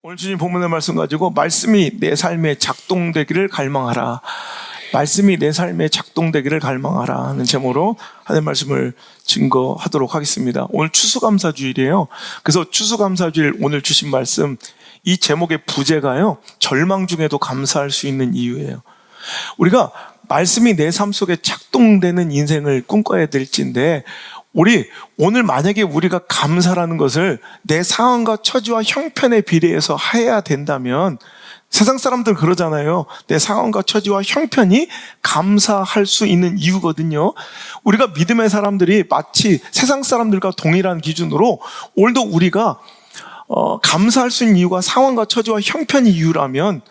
오늘 주님 본문의 말씀 가지고 말씀이 내 삶에 작동되기를 갈망하라. 말씀이 내 삶에 작동되기를 갈망하라 하는 제목으로 하나님의 말씀을 증거하도록 하겠습니다. 오늘 추수감사주일이에요. 그래서 추수감사주일 오늘 주신 말씀, 이 제목의 부제가요, 절망 중에도 감사할 수 있는 이유예요. 우리가 말씀이 내 삶 속에 작동되는 인생을 꿈꿔야 될지인데, 오늘 만약에 우리가 감사라는 것을 내 상황과 처지와 형편에 비례해서 해야 된다면, 세상 사람들 그러잖아요. 내 상황과 처지와 형편이 감사할 수 있는 이유거든요. 우리가 믿음의 사람들이 마치 세상 사람들과 동일한 기준으로 오늘도 우리가 감사할 수 있는 이유가 상황과 처지와 형편이 이유라면,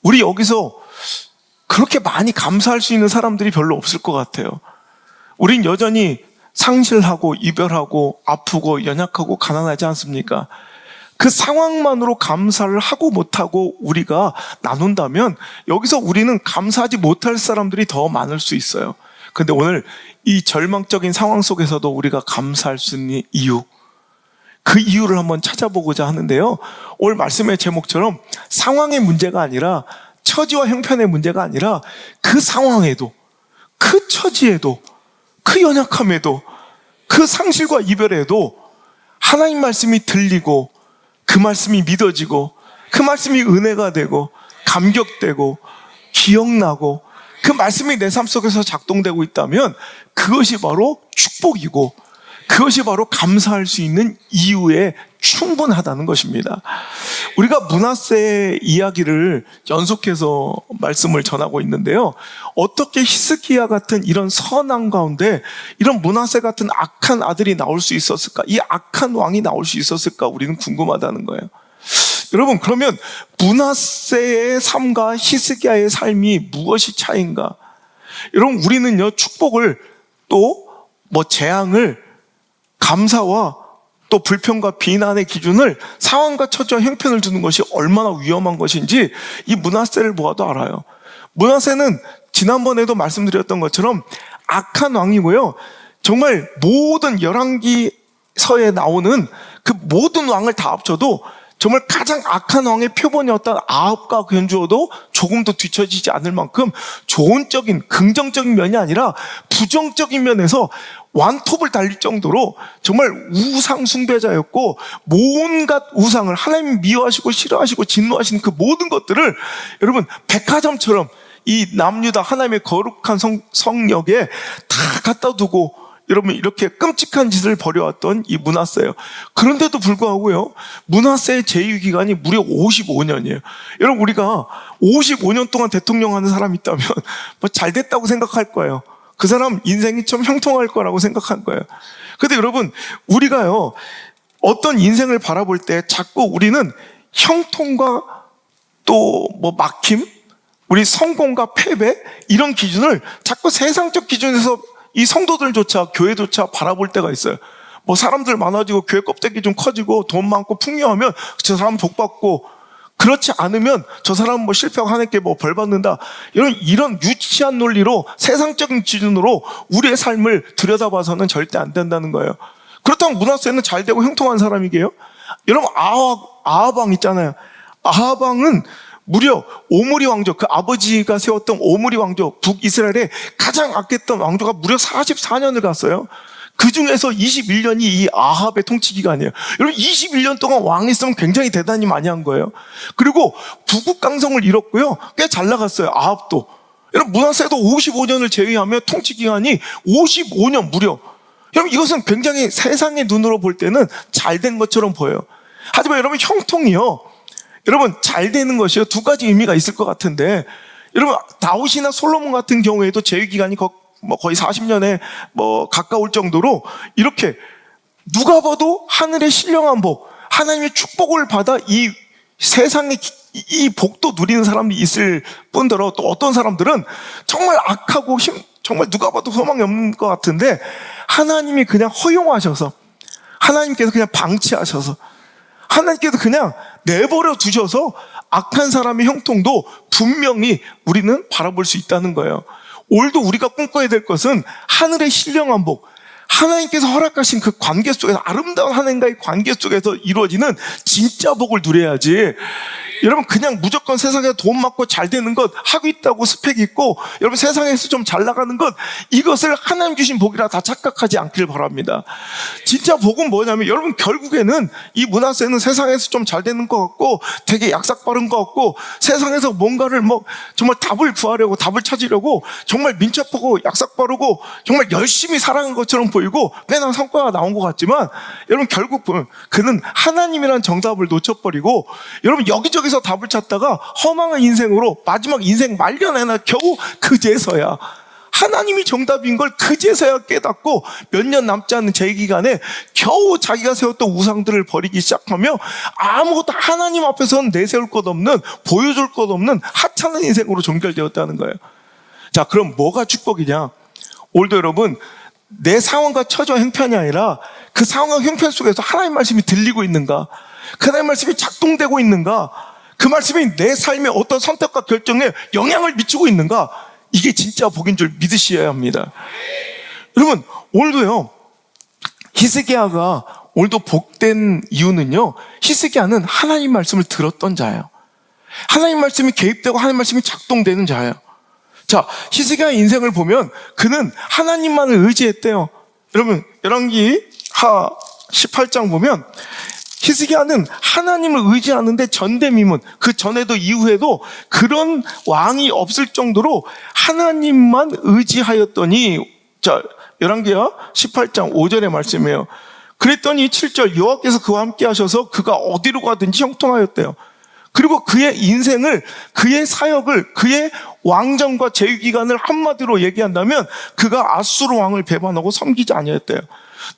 우리 여기서 그렇게 많이 감사할 수 있는 사람들이 별로 없을 것 같아요. 우린 여전히 상실하고 이별하고 아프고 연약하고 가난하지 않습니까? 그 상황만으로 감사를 하고 못하고 우리가 나눈다면 여기서 우리는 감사하지 못할 사람들이 더 많을 수 있어요. 그런데 오늘 이 절망적인 상황 속에서도 우리가 감사할 수 있는 이유, 그 이유를 한번 찾아보고자 하는데요. 오늘 말씀의 제목처럼 상황의 문제가 아니라, 처지와 형편의 문제가 아니라, 그 상황에도, 그 처지에도, 그 연약함에도, 그 상실과 이별에도 하나님 말씀이 들리고, 그 말씀이 믿어지고, 그 말씀이 은혜가 되고, 감격되고, 기억나고, 그 말씀이 내 삶 속에서 작동되고 있다면 그것이 바로 축복이고, 그것이 바로 감사할 수 있는 이유에 충분하다는 것입니다. 우리가 므낫세의 이야기를 연속해서 말씀을 전하고 있는데요. 어떻게 히스기야 같은 이런 선한 가운데 이런 므낫세 같은 악한 아들이 나올 수 있었을까? 이 악한 왕이 나올 수 있었을까? 우리는 궁금하다는 거예요. 여러분, 그러면 므낫세의 삶과 히스기야의 삶이 무엇이 차이인가? 여러분, 우리는요, 축복을 또 재앙을, 감사와 또 불평과 비난의 기준을 상황과 처지와 형편을 두는 것이 얼마나 위험한 것인지 이 므낫세를 보아도 알아요. 므낫세는 지난번에도 말씀드렸던 것처럼 악한 왕이고요. 정말 모든 열왕기서에 나오는 그 모든 왕을 다 합쳐도 정말 가장 악한 왕의 표본이었던 아합과 견주어도 조금도 뒤처지지 않을 만큼 좋은적인, 긍정적인 면이 아니라 부정적인 면에서 완톱을 달릴 정도로 정말 우상 숭배자였고, 온갖 우상을, 하나님 미워하시고 싫어하시고 진노하시는 그 모든 것들을 여러분 백화점처럼 이 남유다 하나님의 거룩한 성역에 다 갖다 두고 여러분 이렇게 끔찍한 짓을 벌여왔던 이 므낫세예요. 그런데도 불구하고요, 므낫세의 제위 기간이 무려 55년이에요. 여러분, 우리가 55년 동안 대통령 하는 사람이 있다면 잘 됐다고 생각할 거예요. 그 사람 인생이 좀 형통할 거라고 생각할 거예요. 근데 여러분, 우리가요, 어떤 인생을 바라볼 때 자꾸 우리는 형통과 또 막힘, 우리 성공과 패배, 이런 기준을 자꾸 세상적 기준에서 이 성도들조차, 교회조차 바라볼 때가 있어요. 사람들 많아지고 교회 껍데기 좀 커지고 돈 많고 풍요하면 저 사람 복 받고, 그렇지 않으면 저 사람은 실패하고 하나님께 벌 받는다, 이런 유치한 논리로, 세상적인 기준으로 우리의 삶을 들여다봐서는 절대 안 된다는 거예요. 그렇다면 므낫세는 잘 되고 형통한 사람이게요? 여러분, 아합 왕 있잖아요. 아합 왕은 무려 오므리 왕조, 그 아버지가 세웠던 오므리 왕조, 북이스라엘의 가장 악했던 왕조가 무려 44년을 갔어요. 그 중에서 21년이 이 아합의 통치 기간이에요. 여러분, 21년 동안 왕했으면 굉장히 대단히 많이 한 거예요. 그리고 부국강성을 이뤘고요, 꽤 잘 나갔어요, 아합도. 여러분, 므낫세도 55년을 제외하면 통치 기간이 55년 무려. 여러분, 이것은 굉장히 세상의 눈으로 볼 때는 잘 된 것처럼 보여요. 하지만 여러분, 형통이요, 여러분, 잘 되는 것이요, 두 가지 의미가 있을 것 같은데, 여러분, 다윗이나 솔로몬 같은 경우에도 제위 기간이 거의 40년에 가까울 정도로 이렇게 누가 봐도 하늘의 신령한 복, 하나님의 축복을 받아 이 세상에 이 복도 누리는 사람이 있을 뿐더러, 또 어떤 사람들은 정말 악하고 정말 누가 봐도 소망이 없는 것 같은데 하나님이 그냥 허용하셔서, 하나님께서 그냥 방치하셔서, 하나님께서 그냥 내버려 두셔서 악한 사람의 형통도 분명히 우리는 바라볼 수 있다는 거예요. 오늘도 우리가 꿈꿔야 될 것은 하늘의 신령한 복, 하나님께서 허락하신 그 관계 속에서, 아름다운 하나님과의 관계 속에서 이루어지는 진짜 복을 누려야지. 여러분, 그냥 무조건 세상에 돈 많고 잘 되는 것, 하고 있다고 스펙이 있고, 여러분 세상에서 좀 잘 나가는 것, 이것을 하나님 주신 복이라 다 착각하지 않기를 바랍니다. 진짜 복은 뭐냐면, 여러분 결국에는 이 므낫세는 세상에서 좀 잘 되는 것 같고 되게 약삭 빠른 것 같고, 세상에서 뭔가를 정말 답을 구하려고, 답을 찾으려고 정말 민첩하고 약삭 빠르고 정말 열심히 살아간 것처럼 보이고 꽤나 성과가 나온 것 같지만, 여러분 결국 보면 그는 하나님이란 정답을 놓쳐버리고, 여러분 여기저기서 답을 찾다가 허망한 인생으로 마지막 인생 말년에나 겨우 그제서야 하나님이 정답인 걸 그제서야 깨닫고, 몇 년 남지 않은 제 기간에 겨우 자기가 세웠던 우상들을 버리기 시작하며 아무것도 하나님 앞에서는 내세울 것 없는, 보여줄 것 없는 하찮은 인생으로 종결되었다는 거예요. 자, 그럼 뭐가 축복이냐? 오늘도 여러분, 내 상황과 처져 형편이 아니라 그 상황과 형편 속에서 하나님 말씀이 들리고 있는가? 그 하나님 말씀이 작동되고 있는가? 그 말씀이 내 삶의 어떤 선택과 결정에 영향을 미치고 있는가? 이게 진짜 복인 줄 믿으셔야 합니다. 여러분, 오늘도요, 히스기야가 오늘도 복된 이유는요, 히스기야는 하나님 말씀을 들었던 자예요. 하나님 말씀이 개입되고 하나님 말씀이 작동되는 자예요. 자, 히스기야의 인생을 보면 그는 하나님만을 의지했대요. 여러분, 열왕기 하 18장 보면 히스기야는 하나님을 의지하는데 전대미문, 그 전에도 이후에도 그런 왕이 없을 정도로 하나님만 의지하였더니, 자, 열왕기하 18장 5절의 말씀이에요. 그랬더니 7절, 여호와께서 그와 함께 하셔서 그가 어디로 가든지 형통하였대요. 그리고 그의 인생을, 그의 사역을, 그의 왕정과 재위기간을 한마디로 얘기한다면 그가 아수르 왕을 배반하고 섬기지 아니했대요.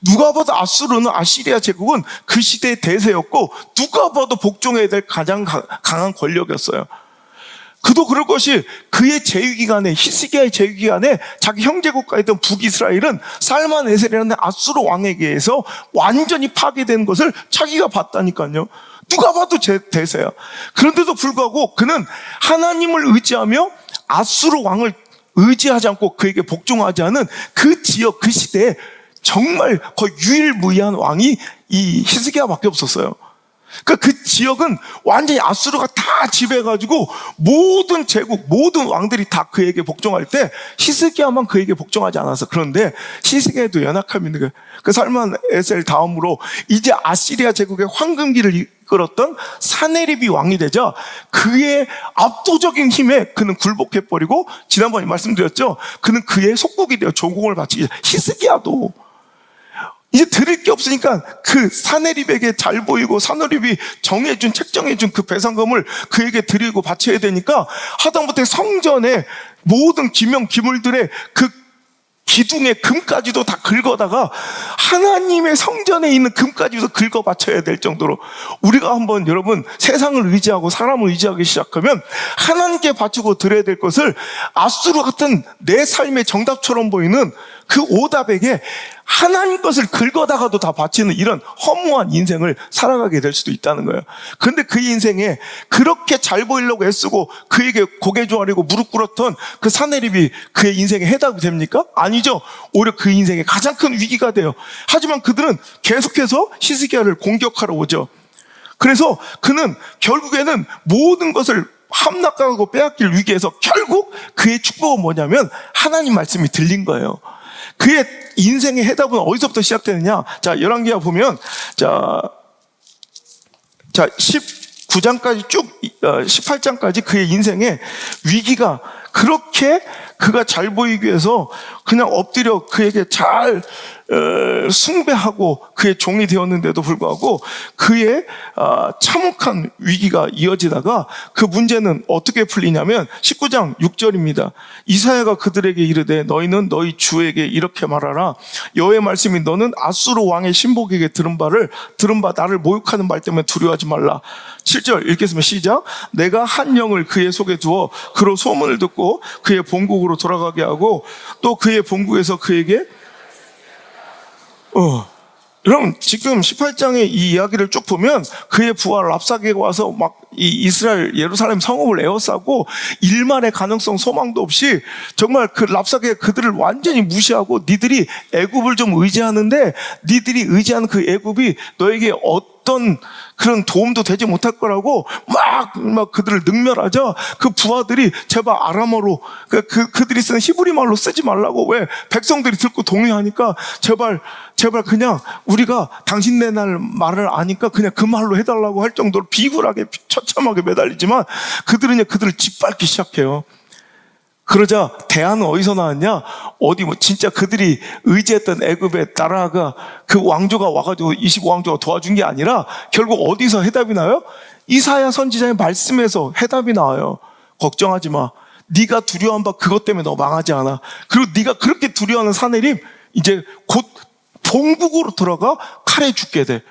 누가 봐도 아수르는, 아시리아 제국은 그 시대의 대세였고, 누가 봐도 복종해야 될 가장 강한 권력이었어요. 그도 그럴 것이, 그의 재위기간에, 히스기야의 재위기간에 자기 형제국가였던 북이스라엘은 살만에셀이라는 아수르 왕에게 의해서 완전히 파괴된 것을 자기가 봤다니까요. 누가 봐도 대세야. 그런데도 불구하고 그는 하나님을 의지하며 아수르 왕을 의지하지 않고 그에게 복종하지 않은 그 지역, 그 시대에 정말 거의 유일무이한 왕이 이 히스기야밖에 없었어요. 그러니까 그 지역은 완전히 아수르가 다 지배해가지고 모든 제국, 모든 왕들이 다 그에게 복종할 때 히스기야만 그에게 복종하지 않았어. 그런데 히스기야에도 연약함이 있는 거예요. 그 살만에셀 다음으로 이제 아시리아 제국의 황금기를 이끌었던 사네립이 왕이 되자 그의 압도적인 힘에 그는 굴복해버리고, 지난번에 말씀드렸죠, 그는 그의 속국이 되어 조공을 바치기. 히스기야도 이제 드릴 게 없으니까 그 사네립에게 잘 보이고, 사네립이 책정해준 그 배상금을 그에게 드리고 바쳐야 되니까 하다못해 성전에 모든 기명 기물들의 그 기둥의 금까지도 다 긁어다가 하나님의 성전에 있는 금까지도 긁어 바쳐야 될 정도로, 우리가 한번 여러분 세상을 의지하고 사람을 의지하기 시작하면 하나님께 바치고 드려야 될 것을 아수르 같은 내 삶의 정답처럼 보이는 그 오답에게 하나님 것을 긁어다가도 다 바치는 이런 허무한 인생을 살아가게 될 수도 있다는 거예요. 그런데 그 인생에 그렇게 잘 보이려고 애쓰고 그에게 고개 조아리고 무릎 꿇었던 그 사네립이 그의 인생에 해답이 됩니까? 아니죠. 오히려 그 인생에 가장 큰 위기가 돼요. 하지만 그들은 계속해서 히스기야를 공격하러 오죠. 그래서 그는 결국에는 모든 것을 함락하고 빼앗길 위기에서 결국 그의 축복은 뭐냐면 하나님 말씀이 들린 거예요. 그의 인생의 해답은 어디서부터 시작되느냐? 자, 열왕기하 보면, 자 19장까지 쭉, 18장까지 그의 인생의 위기가, 그렇게 그가 잘 보이기 위해서 그냥 엎드려 그에게 잘 숭배하고 그의 종이 되었는데도 불구하고 그의 참혹한 위기가 이어지다가 그 문제는 어떻게 풀리냐면 19장 6절입니다. 이사야가 그들에게 이르되 너희는 너희 주에게 이렇게 말하라. 여호와의 말씀이 너는 아수르 왕의 신복에게 들은 바 나를 모욕하는 말 때문에 두려워하지 말라. 7절 읽겠습니다. 시작. 내가 한 영을 그의 속에 두어 그로 소문을 듣고 그의 본국으로 돌아가게 하고 또 그의 본국에서 그에게 여러분 지금 18장의 이 이야기를 쭉 보면 그의 부하 랍사게가 와서 막 이 이스라엘 예루살렘 성읍을 에워싸고 일만의 가능성 소망도 없이 정말 그 랍사게 그들을 완전히 무시하고 니들이 애굽을 좀 의지하는데 니들이 의지하는 그 애굽이 너에게 어떤 그런 도움도 되지 못할 거라고 막 그들을 능멸하자 그 부하들이 제발 아람어로 그들이 쓰는 히브리 말로 쓰지 말라고 왜 백성들이 듣고 동의하니까 제발 그냥 우리가 당신네 날 말을 아니까 그냥 그 말로 해달라고 할 정도로 비굴하게 처참하게 매달리지만 그들은 그들을 짓밟기 시작해요. 그러자 대안은 어디서 나왔냐? 어디 진짜 그들이 의지했던 애굽의 나라가 그 왕조가 와가지고 25왕조가 도와준 게 아니라 결국 어디서 해답이 나요? 이사야 선지자의 말씀에서 해답이 나와요. 걱정하지 마. 네가 두려워한 바 그것 때문에 너 망하지 않아. 그리고 네가 그렇게 두려워하는 사내림 이제 곧 본국으로 들어가 칼에 죽게 돼.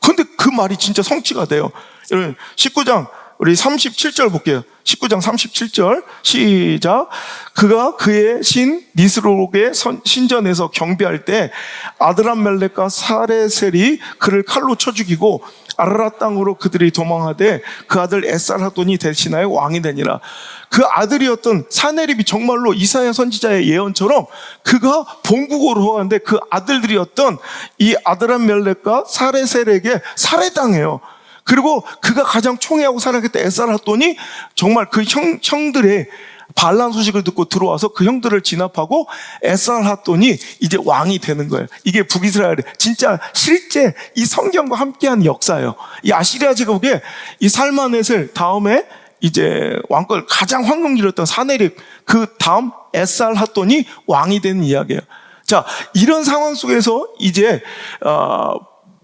근데 그 말이 진짜 성취가 돼요. 여러분 19장 우리 37절 볼게요. 19장 37절 시작. 그가 그의 신 니스록의 신전에서 경배할 때 아드람멜렉과 사레셀이 그를 칼로 쳐 죽이고 아라랏 땅으로 그들이 도망하되 그 아들 에살하돈이 대신하여 왕이 되니라. 그 아들이었던 사네립이 정말로 이사야 선지자의 예언처럼 그가 본국으로 가는데 그 아들들이었던 이 아드람멜렉과 사레셀에게 살해당해요. 그리고 그가 가장 총애하고 사랑했던 에살하돈이 정말 그 형들의 반란 소식을 듣고 들어와서 그 형들을 진압하고 에살하돈이 이제 왕이 되는 거예요. 이게 북이스라엘의 진짜 실제 이 성경과 함께한 역사예요. 이 아시리아 제국의 이 살마넷을 다음에 이제 왕권을 가장 황금기였던 사네립 그 다음 에살하돈이 왕이 되는 이야기예요. 자, 이런 상황 속에서 이제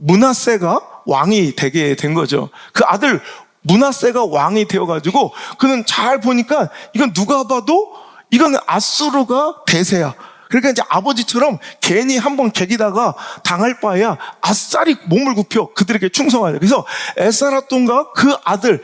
므낫세가 왕이 되게 된 거죠. 그 아들 므낫세가 왕이 되어가지고 그는 잘 보니까 이건 누가 봐도 이건 아수르가 대세야. 그러니까 이제 아버지처럼 괜히 한번 개기다가 당할 바에야 아싸리 몸을 굽혀 그들에게 충성하자. 그래서 에살하돈과 그 아들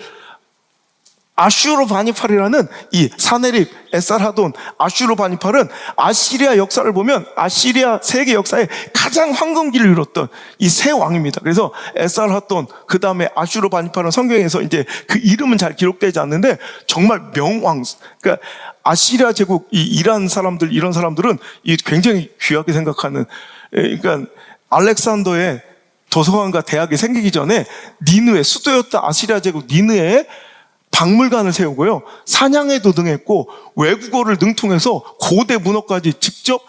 아슈르바니팔이라는 이 사네립, 에살하돈, 아슈르바니팔은 아시리아 역사를 보면 아시리아 세계 역사에 가장 황금기를 이뤘던 이 세 왕입니다. 그래서 에살하돈, 그 다음에 아슈르바니팔은 성경에서 이제 그 이름은 잘 기록되지 않는데 정말 명왕, 그러니까 아시리아 제국, 이 이란 사람들, 이런 사람들은 이 굉장히 귀하게 생각하는, 그러니까 알렉산더의 도서관과 대학이 생기기 전에 니느웨, 수도였던 아시리아 제국 니느웨에 박물관을 세우고요. 사냥에도 능했고 외국어를 능통해서 고대 문어까지 직접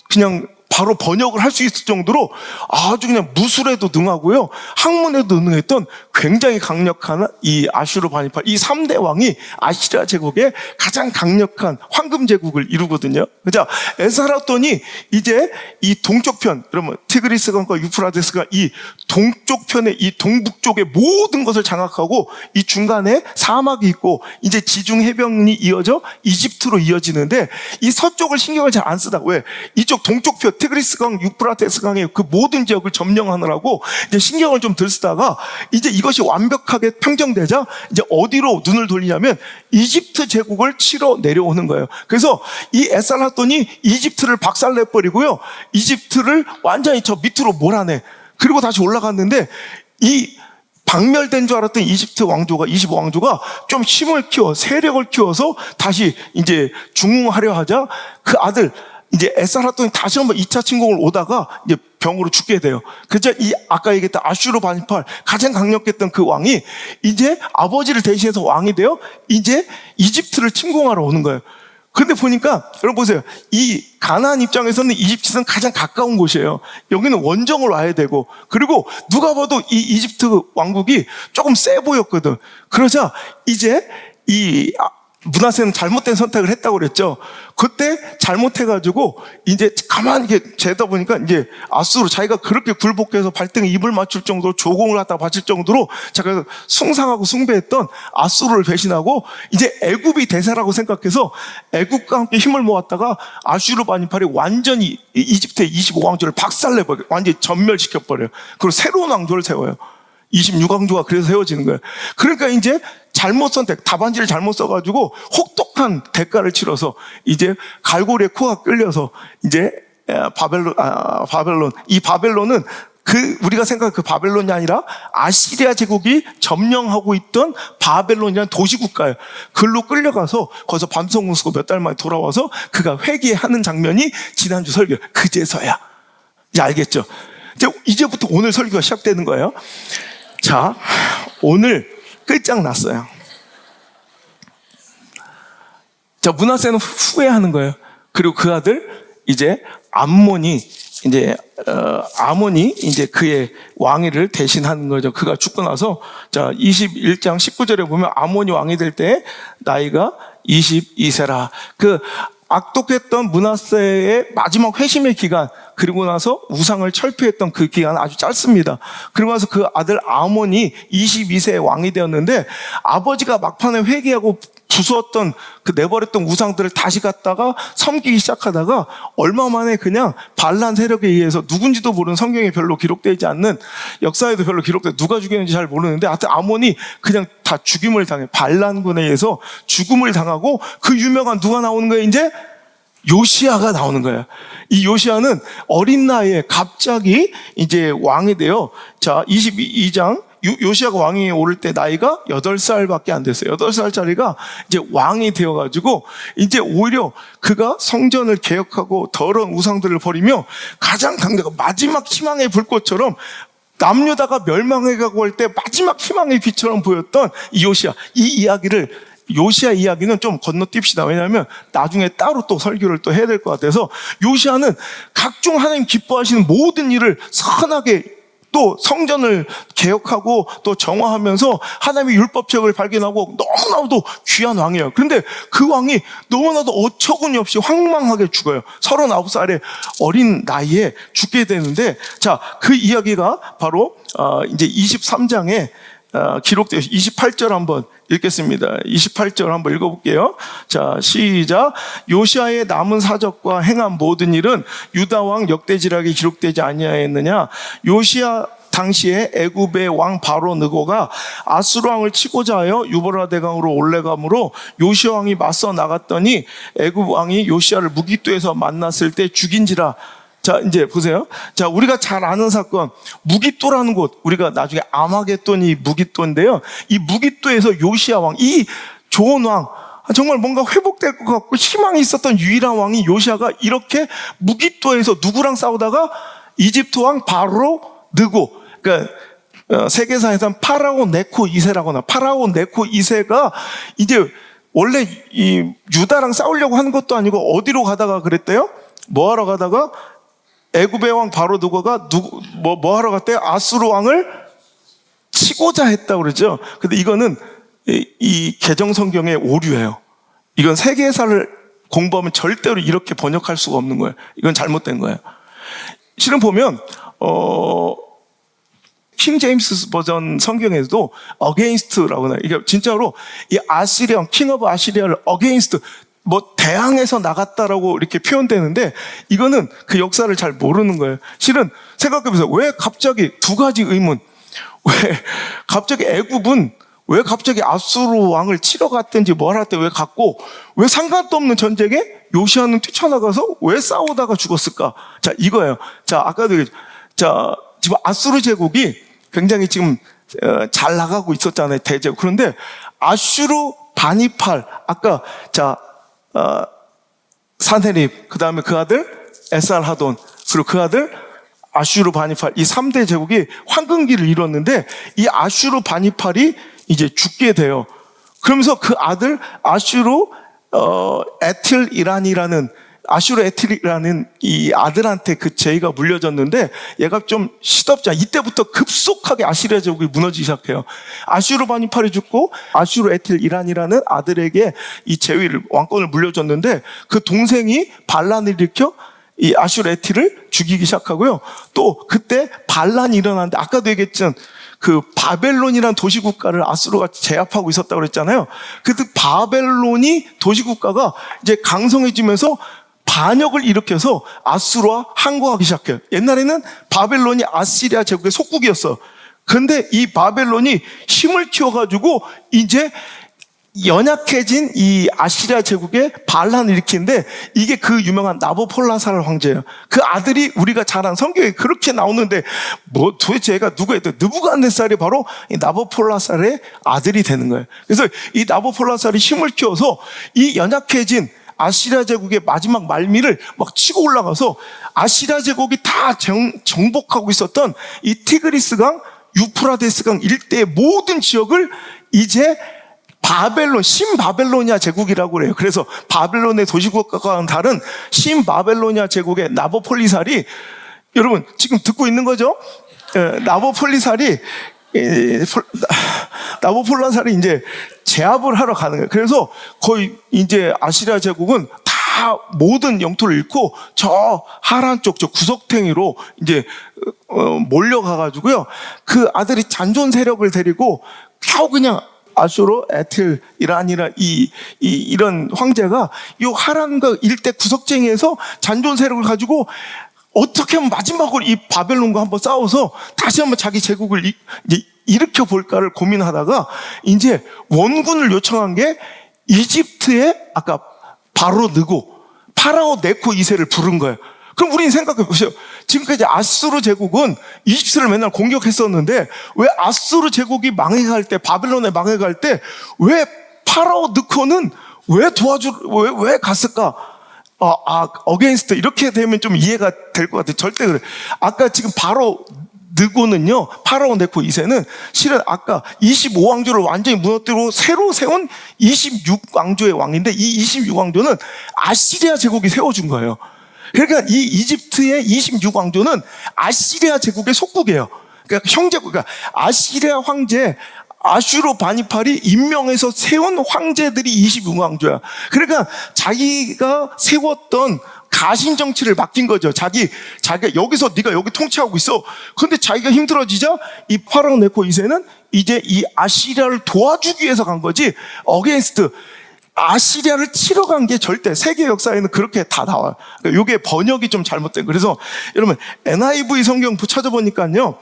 그냥 바로 번역을 할 수 있을 정도로 아주 그냥 무술에도 능하고요. 학문에도 능했던 굉장히 강력한 이 아슈르바니팔, 이 3대 왕이 아시리아 제국의 가장 강력한 황금 제국을 이루거든요. 자, 에살하돈이 이제 이 동쪽 편, 여러분 티그리스강과 유프라데스가 이 동쪽 편의 이 동북쪽의 모든 것을 장악하고 이 중간에 사막이 있고 이제 지중 해변이 이어져 이집트로 이어지는데 이 서쪽을 신경을 잘 안 쓰다. 왜? 이쪽 동쪽 편 티그리스강, 유프라테스강의 그 모든 지역을 점령하느라고 이제 신경을 좀 덜 쓰다가 이제 이것이 완벽하게 평정되자 이제 어디로 눈을 돌리냐면 이집트 제국을 치러 내려오는 거예요. 그래서 이 에살하돈이 이집트를 박살내버리고요. 이집트를 완전히 저 밑으로 몰아내. 그리고 다시 올라갔는데 이 박멸된 줄 알았던 이집트 왕조가 25왕조가 좀 힘을 키워 세력을 키워서 다시 이제 중흥하려 하자 그 아들 이제 에살하돈이 다시 한번 2차 침공을 오다가 이제 병으로 죽게 돼요. 그래서 이 아까 얘기했던 아슈르바니팔 가장 강력했던 그 왕이 이제 아버지를 대신해서 왕이 되어 이제 이집트를 침공하러 오는 거예요. 근데 보니까 여러분 보세요. 이 가나안 입장에서는 이집트는 가장 가까운 곳이에요. 여기는 원정을 와야 되고 그리고 누가 봐도 이 이집트 왕국이 조금 세 보였거든. 그러자 이제 이 므낫세는 잘못된 선택을 했다고 그랬죠. 그때 잘못해가지고 이제 가만히 이렇게 재다 보니까 이제 아수르 자기가 그렇게 굴복해서 발등에 입을 맞출 정도로 조공을 갖다 바칠 정도로 자기가 숭상하고 숭배했던 아수르를 배신하고 이제 애굽이 대세라고 생각해서 애굽과 함께 힘을 모았다가 아슈르바니팔이 완전히 이집트의 25왕조를 박살내버려요. 완전히 전멸시켜버려요. 그리고 새로운 왕조를 세워요. 26왕조가 그래서 세워지는 거예요. 그러니까 이제 잘못 선택, 답안지를 잘못 써가지고 혹독한 대가를 치러서 이제 갈고리에 코가 끌려서 이제 바벨론, 이 바벨론은 우리가 생각한 그 바벨론이 아니라 아시리아 제국이 점령하고 있던 바벨론이라는 도시국가예요. 글로 끌려가서 거기서 밤송 쓰고 몇 달 만에 돌아와서 그가 회개하는 장면이 지난주 설교 그제서야. 이제 알겠죠? 이제부터 오늘 설교가 시작되는 거예요. 자, 오늘 끝장났어요. 자, 므낫세는 후회하는 거예요. 그리고 그 아들 이제 암몬이 이제 그의 왕위를 대신하는 거죠. 그가 죽고 나서 자 21장 19절에 보면 아몬이 왕이 될 때 나이가 22세라. 그 악독했던 므낫세의 마지막 회심의 기간, 그리고 나서 우상을 철폐했던 그 기간은 아주 짧습니다. 그리고 나서 그 아들 아몬이 22세에 왕이 되었는데 아버지가 막판에 회개하고 부수었던 내버렸던 우상들을 다시 갖다가 섬기기 시작하다가 얼마 만에 그냥 반란 세력에 의해서 누군지도 모르는, 성경에 별로 기록되지 않는, 역사에도 별로 기록되지, 누가 죽였는지 잘 모르는데 하여튼 아몬이 그냥 다 죽임을 당해, 반란군에 의해서 죽음을 당하고, 그 유명한 누가 나오는 거예요? 이제 요시야가 나오는 거예요. 이 요시야는 어린 나이에 갑자기 이제 왕이 돼요. 자 22장 요시야가 왕위에 오를 때 나이가 8살밖에 안 됐어요. 8살짜리가 이제 왕이 되어가지고 이제 오히려 그가 성전을 개혁하고 더러운 우상들을 버리며 가장 강력한 마지막 희망의 불꽃처럼 남유다가 멸망해가고 할 때 마지막 희망의 빛처럼 보였던 이 요시야. 요시야 이야기는 좀 건너뛰읍시다. 왜냐하면 나중에 따로 또 설교를 또 해야 될 것 같아서, 요시야는 각종 하나님 기뻐하시는 모든 일을 선하게, 또 성전을 개혁하고 또 정화하면서 하나님의 율법책을 발견하고 너무나도 귀한 왕이에요. 그런데 그 왕이 너무나도 어처구니 없이 황망하게 죽어요. 39살의 어린 나이에 죽게 되는데, 자, 그 이야기가 바로 이제 23장에 기록되어 28절 한번 읽겠습니다. 28절 한번 읽어볼게요. 자, 시작. 요시야의 남은 사적과 행한 모든 일은 유다 왕 역대지략에 기록되지 아니하였느냐? 요시야 당시에 애굽의 왕 바로 느고가 아수르 왕을 치고자 하여 유보라 대강으로 올라가므로 요시야 왕이 맞서 나갔더니 애굽 왕이 요시야를 무기토에서 만났을 때 죽인지라. 자, 이제 보세요. 자, 우리가 잘 아는 사건, 무기토라는 곳, 우리가 나중에 아마겟돈이 무기토인데요. 이 무기토에서 요시야 왕, 이 좋은 왕, 정말 뭔가 회복될 것 같고 희망이 있었던 유일한 왕이 요시야가 이렇게 무기토에서 누구랑 싸우다가 이집트 왕 바로 느고, 그러니까 세계사에서는 파라오 네코 2세라고 나. 파라오 네코 2세가 이제 원래 이 유다랑 싸우려고 하는 것도 아니고 어디로 가다가 그랬대요? 뭐 하러 가다가 애굽의 왕 바로 느고가 뭐 하러 갔대요? 아수르 왕을 치고자 했다고 그러죠. 근데 이거는 이 개정 성경의 오류예요. 이건 세계사를 공부하면 절대로 이렇게 번역할 수가 없는 거예요. 이건 잘못된 거예요. 실은 보면 킹 제임스 버전 성경에서도 against라고 나요. 이게 진짜로 이 아시리아, 킹 오브 아시리아를 against, 대항해서 나갔다라고 이렇게 표현되는데, 이거는 그 역사를 잘 모르는 거예요. 실은 생각해보세요. 왜 갑자기 두 가지 의문. 왜 갑자기 애굽은 왜 갑자기 아수르 왕을 치러 갔든지 뭘 할 때 왜 갔고, 왜 상관도 없는 전쟁에 요시야는 뛰쳐나가서 왜 싸우다가 죽었을까? 자, 이거예요. 자, 아까도 얘기했죠. 자, 지금 아수르 제국이 굉장히 지금 잘 나가고 있었잖아요. 대제국. 그런데 아슈르 바니팔, 아까 사네립, 그 다음에 그 아들 에살하돈, 그리고 그 아들 아슈르 바니팔, 이 3대 제국이 황금기를 이뤘는데 이 아슈르 바니팔이 이제 죽게 돼요. 그러면서 그 아들 아슈르 에틸이란이라는 이 아들한테 그 제의가 물려졌는데, 얘가 좀 시덥잖아. 이때부터 급속하게 아시리아 제국이 무너지기 시작해요. 아슈르 바니팔이 죽고 아슈르 에틸이란이라는 아들에게 이 제위를, 왕권을 물려줬는데, 그 동생이 반란을 일으켜 이 아슈르 에틸을 죽이기 시작하고요. 또 그때 반란이 일어났는데, 아까도 얘기했지만 그 바벨론이라는 도시국가를 아수르가 제압하고 있었다고 그랬잖아요. 그 바벨론이 도시국가가 이제 강성해지면서 반역을 일으켜서 아수르와 항거하기 시작해요. 옛날에는 바벨론이 아시리아 제국의 속국이었어. 그런데 이 바벨론이 힘을 키워가지고 이제 연약해진 이 아시리아 제국의 반란을 일으키는데 이게 그 유명한 나보폴라살 황제예요. 그 아들이 우리가 잘 아는 성경에 그렇게 나오는데 뭐 도대체 얘가 누구예요? 느부갓네살이 바로 이 나보폴라살의 아들이 되는 거예요. 그래서 이 나보폴라살이 힘을 키워서 이 연약해진 아시리아 제국의 마지막 말미를 막 치고 올라가서 아시리아 제국이 다 정복하고 있었던 이 티그리스강, 유프라데스강 일대의 모든 지역을 이제 신바벨로니아 제국이라고 그래요. 그래서 바벨론의 도시국가와는 다른 신바벨로니아 제국의 나보폴리살이, 여러분 지금 듣고 있는 거죠? 나보폴라살이 이제 제압을 하러 가는 거예요. 그래서 거의 이제 아시리아 제국은 다 모든 영토를 잃고 저 하란 쪽, 저 구석탱이로 이제 몰려가가지고요. 그 아들이 잔존 세력을 데리고 겨우 그냥 아수르, 에틸, 이란이라 이런 황제가 이 하란과 일대 구석쟁이에서 잔존 세력을 가지고 어떻게 하면 마지막으로 이 바벨론과 한번 싸워서 다시 한번 자기 제국을 이제 일으켜 볼까를 고민하다가 이제 원군을 요청한 게 이집트의 아까 바로 느고 파라오 네코 2세를 부른 거예요. 그럼 우리는 생각해 보세요. 지금까지 아수르 제국은 이집트를 맨날 공격했었는데 왜 아수르 제국이 망해갈 때, 바벨론에 망해갈 때 왜 파라오 느코는 왜 갔을까? 어게인스트 이렇게 되면 좀 이해가 될 것 같아요. 절대 그래. 아까 지금 바로 느고는요, 파라오 네코 2세는 실은 아까 25왕조를 완전히 무너뜨리고 새로 세운 26왕조의 왕인데 이 26왕조는 아시리아 제국이 세워준 거예요. 그러니까 이 이집트의 26왕조는 아시리아 제국의 속국이에요. 그러니까 형제국, 그러니까 아시리아 황제 아슈르 바니팔이 임명해서 세운 황제들이 26왕조야. 그러니까 자기가 세웠던 가신 정치를 맡긴 거죠. 자기가 여기서 네가 여기 통치하고 있어. 그런데 자기가 힘들어지자 이 파라오 네코 2세는 이제 이 아시리아를 도와주기 위해서 간 거지. 어게인스트 아시리아를 치러 간 게 절대 세계 역사에는 그렇게 다 나와요. 이게 번역이 좀 잘못된. 그래서 여러분 NIV 성경 찾아보니까요.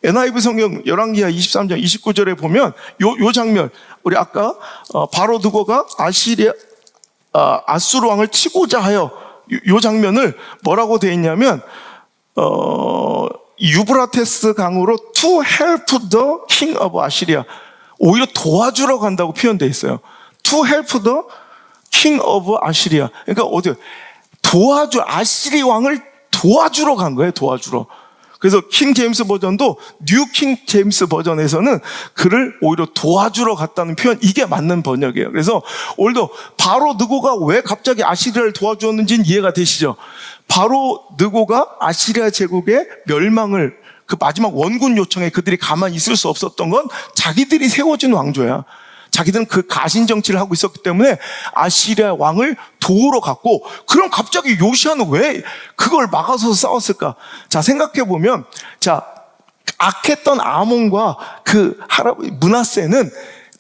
NIV 성경 열왕기하 23장 29절에 보면 요 장면, 우리 아까 바로 느고가 아수르 왕을 치고자 하여 요 장면을 뭐라고 되어 있냐면 유브라테스 강으로 to help the king of Assyria, 오히려 도와주러 간다고 표현되어 있어요. to help the king of Assyria. 그러니까 어디 아시리 왕을 도와주러 간 거예요. 도와주러. 그래서 킹 제임스 버전도 뉴 킹 제임스 버전에서는 그를 오히려 도와주러 갔다는 표현, 이게 맞는 번역이에요. 그래서 오늘도 바로 느고가 왜 갑자기 아시리아를 도와주었는지는 이해가 되시죠? 바로 느고가 아시리아 제국의 멸망을, 그 마지막 원군 요청에 그들이 가만히 있을 수 없었던 건 자기들이 세워진 왕조야. 자기들은 그 가신 정치를 하고 있었기 때문에 아시리아 왕을 도우러 갔고, 그럼 갑자기 요시아는 왜 그걸 막아서 싸웠을까? 자, 생각해보면, 자, 악했던 아몬과 그 할아버지 므낫세는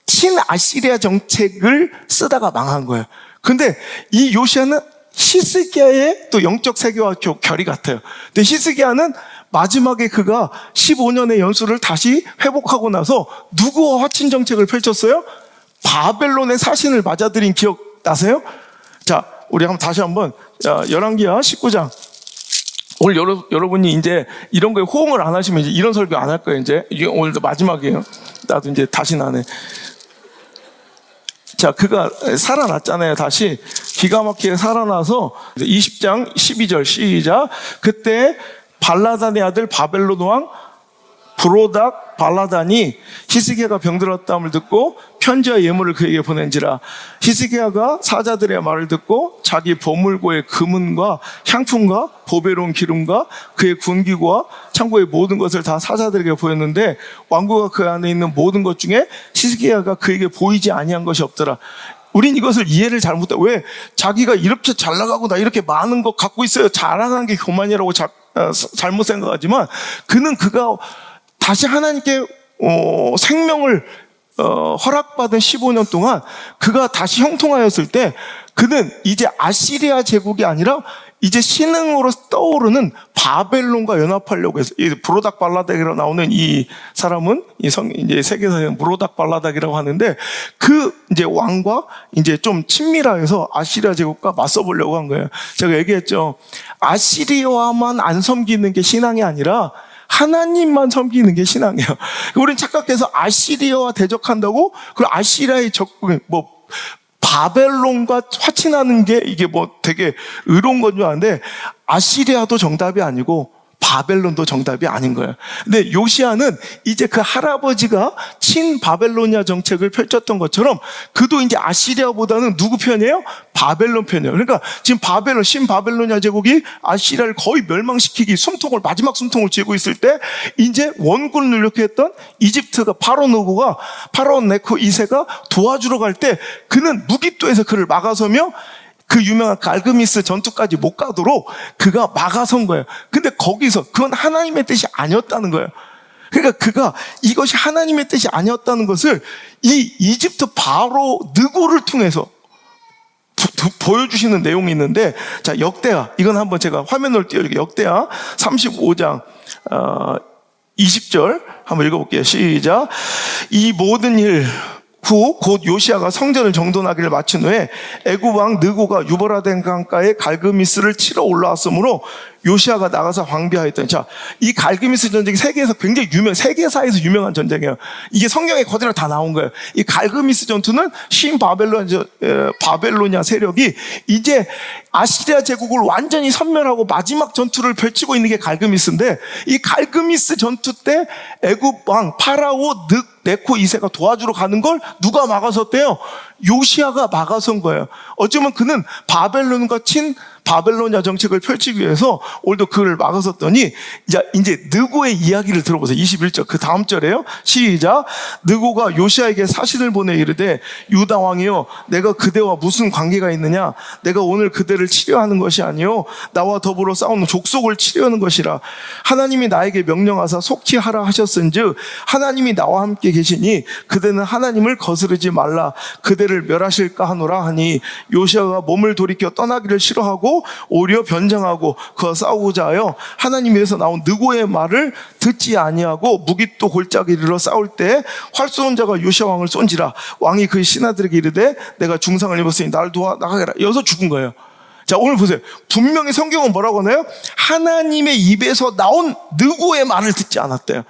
친아시리아 정책을 쓰다가 망한 거예요. 근데 이 요시아는 히스기야의 또 영적 세계와 결이 같아요. 근데 히스기야는 마지막에 그가 15년의 연수를 다시 회복하고 나서 누구와 화친 정책을 펼쳤어요? 바벨론의 사신을 맞아들인 기억 나세요? 자, 우리 다시 한번 열왕기하 19장. 오늘 여러분이 이제 이런 거에 호응을 안 하시면 이제 이런 설교 안 할 거예요. 이제 이게 오늘도 마지막이에요. 나도 이제 다시는 안 해. 자, 그가 살아났잖아요. 다시 기가 막히게 살아나서 20장 12절 시작. 그때 발라단의 아들 바벨론 왕 브로닥 발라단이 히스기야가 병들었다함을 듣고 편지와 예물을 그에게 보낸지라. 히스기야가 사자들의 말을 듣고 자기 보물고의 금은과 향품과 보배로운 기름과 그의 군기구와 창고의 모든 것을 다 사자들에게 보였는데 왕국과 그 안에 있는 모든 것 중에 히스기야가 그에게 보이지 아니한 것이 없더라. 우린 이것을 이해를 잘못해. 왜 자기가 이렇게 잘 나가고 나 이렇게 많은 거 갖고 있어요, 자랑한 게 교만이라고 잘못 생각하지만, 그가 다시 하나님께 생명을 허락받은 15년 동안 그가 다시 형통하였을 때 그는 이제 아시리아 제국이 아니라 이제 신흥으로 떠오르는 바벨론과 연합하려고 해서, 이 브로닥 발라닥이라고 나오는 이 사람은 이제 세계사에 브로닥 발라닥이라고 하는데, 그 이제 왕과 이제 좀 친밀하여서 아시리아 제국과 맞서보려고 한 거예요. 제가 얘기했죠. 아시리아만 안 섬기는 게 신앙이 아니라 하나님만 섬기는 게 신앙이에요. 우리는 착각해서 아시리아와 대적한다고, 그 아시리아의 바벨론과 화친하는 게 이게 되게 의로운 건 줄 아는데, 아시리아도 정답이 아니고 바벨론도 정답이 아닌 거예요. 근데 요시아는 이제 그 할아버지가 친바벨로니아 정책을 펼쳤던 것처럼 그도 이제 아시리아보다는 누구 편이에요? 바벨론 편이에요. 그러니까 지금 신바벨로니아 제국이 아시리아를 거의 멸망시키기 마지막 숨통을 쥐고 있을 때, 이제 원군을 이렇게 했던 이집트가 파라오 네코 2세가 도와주러 갈 때, 그는 무기또에서 그를 막아서며 그 유명한 갈그미스 전투까지 못 가도록 그가 막아선 거예요. 근데 거기서 그건 하나님의 뜻이 아니었다는 거예요. 그러니까 그가 이것이 하나님의 뜻이 아니었다는 것을 이 이집트 바로 느고를 통해서 보여주시는 내용이 있는데, 자, 역대하, 이건 한번 제가 화면을 띄워줄게요. 역대하 35장 20절 한번 읽어볼게요. 시작. 이 모든 일 후 곧 요시아가 성전을 정돈하기를 마친 후에 애굽 왕 느고가 유버라덴 강가에 갈그미스를 치러 올라왔으므로 요시아가 나가서 황비하였더니, 자, 이 갈그미스 전쟁이 세계에서 굉장히 세계사에서 유명한 전쟁이에요. 이게 성경에 그대로 다 나온 거예요. 이 갈그미스 전투는 바벨로니아 세력이 이제 아시리아 제국을 완전히 섬멸하고 마지막 전투를 펼치고 있는 게 갈그미스인데, 이 갈그미스 전투 때 애굽 왕 파라오 네코 2세가 도와주러 가는 걸 누가 막아섰대요? 요시아가 막아선 거예요. 어쩌면 그는 바벨론과 바벨로니아 정책을 펼치기 위해서 오늘도 그를 막아섰더니, 이제 느고의 이야기를 들어보세요. 21절 그 다음 절에요. 시작. 느고가 요시아에게 사신을 보내 이르되, 유다 왕이여, 내가 그대와 무슨 관계가 있느냐? 내가 오늘 그대를 치료하는 것이 아니요 나와 더불어 싸우는 족속을 치료하는 것이라. 하나님이 나에게 명령하사 속히 하라 하셨은즉 하나님이 나와 함께 계시니 그대는 하나님을 거스르지 말라. 그대를 멸하실까 하노라 하니, 요시아가 몸을 돌이켜 떠나기를 싫어하고 오히려 변장하고 그와 싸우고자 하여 하나님에서 나온 느고의 말을 듣지 아니하고 무기또 골짜기 이르러 싸울 때 활 쏘는 자가 요시아 왕을 쏜지라. 왕이 그의 신하들에게 이르되, 내가 중상을 입었으니 나를 도와 나가게라. 여기서 죽은 거예요. 자, 오늘 보세요. 분명히 성경은 뭐라고 하나요? 하나님의 입에서 나온 느고의 말을 듣지 않았대요.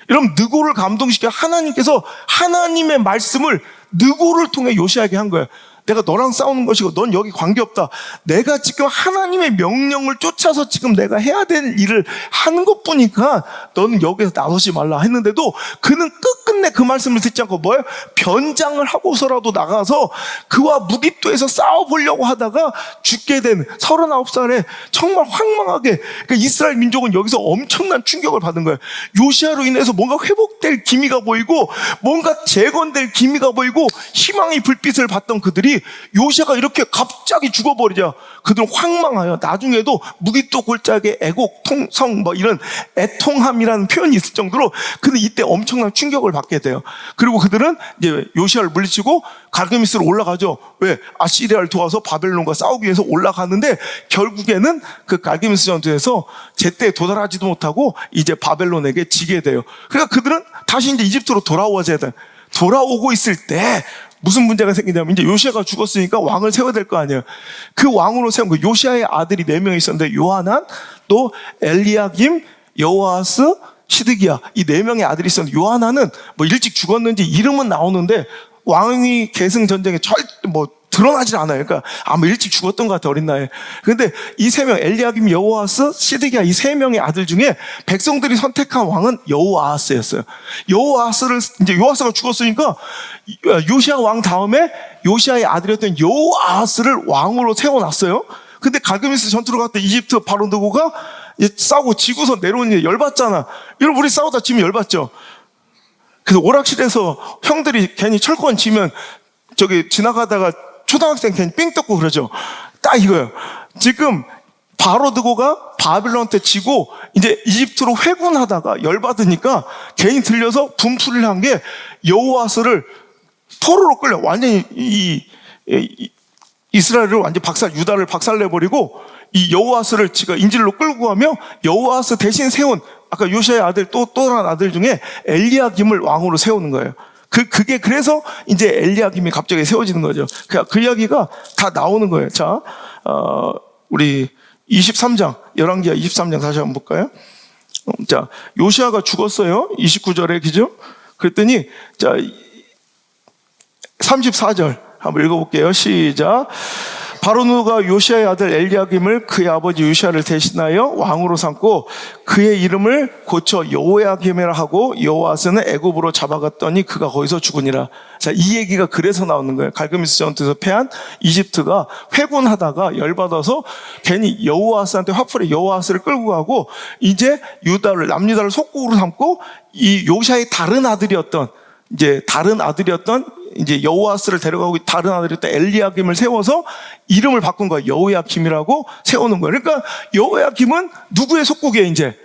여러분, 느고를 감동시켜 하나님께서 하나님의 말씀을 느고를 통해 요시아에게 한 거예요. 내가 너랑 싸우는 것이고 넌 여기 관계없다. 내가 지금 하나님의 명령을 쫓아서 지금 내가 해야 될 일을 하는 것뿐이니까 너는 여기서 나서지 말라 했는데도 그는 끝끝내 그 말씀을 듣지 않고 뭐예요? 변장을 하고서라도 나가서 그와 무기또에서 싸워보려고 하다가 죽게 된 39살에 정말 황망하게, 그러니까 이스라엘 민족은 여기서 엄청난 충격을 받은 거예요. 요시아로 인해서 뭔가 회복될 기미가 보이고 뭔가 재건될 기미가 보이고 희망의 불빛을 봤던 그들이 요시아가 이렇게 갑자기 죽어버리자 그들은 황망하여 나중에도 무기또 골짜기에 애곡, 통성 이런 애통함이라는 표현이 있을 정도로 그는 이때 엄청난 충격을 받게 돼요. 그리고 그들은 이제 요시아를 물리치고 갈그미스로 올라가죠. 왜? 아시리아를 도와서 바벨론과 싸우기 위해서 올라가는데 결국에는 그 갈그미스 전투에서 제때에 도달하지도 못하고 이제 바벨론에게 지게 돼요. 그러니까 그들은 다시 이제 이집트로 돌아오고 있을 때 무슨 문제가 생기냐면, 이제 요시아가 죽었으니까 왕을 세워야 될 거 아니에요. 그 왕으로 세운 그 요시아의 아들이 4명 있었는데, 요하난, 또 엘리야김, 여호아스, 시드기야, 이 4명의 아들이 있었는데, 요하난은 일찍 죽었는지 이름은 나오는데 왕위 계승 전쟁에 드러나질 않아요. 그러니까 아마 일찍 죽었던 것 같아, 어린 나이에. 그런데 이 3명, 엘리야김, 여호아스, 시드기야, 이 3명의 아들 중에 백성들이 선택한 왕은 여호아스였어요. 요아스가 죽었으니까 요시아 왕 다음에 요시아의 아들이었던 여호아스를 왕으로 세워놨어요. 근데 갈그미스 전투로 갔다 이집트 바로 느고가 싸우고 지고서 내려오니 열받잖아. 여러분, 우리 싸우다 지면 열받죠? 그래서 오락실에서 형들이 괜히 철권 지면 지나가다가 초등학생 괜히 삥 뜯고 그러죠. 딱 이거예요. 지금 바로 느고가 바빌론한테 지고 이제 이집트로 회군하다가 열받으니까 괜히 들려서 분풀이를 한 게 여호아스를 포로로 끌려 완전히 이스라엘을 완전히 유다를 박살내버리고 이 여호와스를 지가 인질로 끌고 가며 여호와스 대신 세운 아까 요시아의 아들 또 다른 아들 중에 엘리야김을 왕으로 세우는 거예요. 그게 그래서 이제 엘리야김이 갑자기 세워지는 거죠. 그 이야기가 다 나오는 거예요. 자, 우리 23장, 열왕기하 23장 다시 한번 볼까요? 자, 요시아가 죽었어요. 29절에, 그죠? 그랬더니, 자, 34절 한번 읽어볼게요. 시작. 바로 누가 요시아의 아들 엘리야김을 그의 아버지 요시아를 대신하여 왕으로 삼고 그의 이름을 고쳐 여호야김이라 하고 여호아스는 애굽으로 잡아갔더니 그가 거기서 죽으니라. 자, 이 얘기가 그래서 나오는 거예요. 갈그미스 전투에서 패한 이집트가 회군하다가 열받아서 괜히 여호아스한테 화풀이 여호아스를 끌고 가고 이제 남유다를 속국으로 삼고 이 요시아의 다른 아들이었던 이제 여호아스를 데려가고 다른 아들이었던 엘리야김을 세워서 이름을 바꾼 거예요. 여호야김이라고 세우는 거예요. 그러니까 여호야김은 누구의 속국이에요? 이제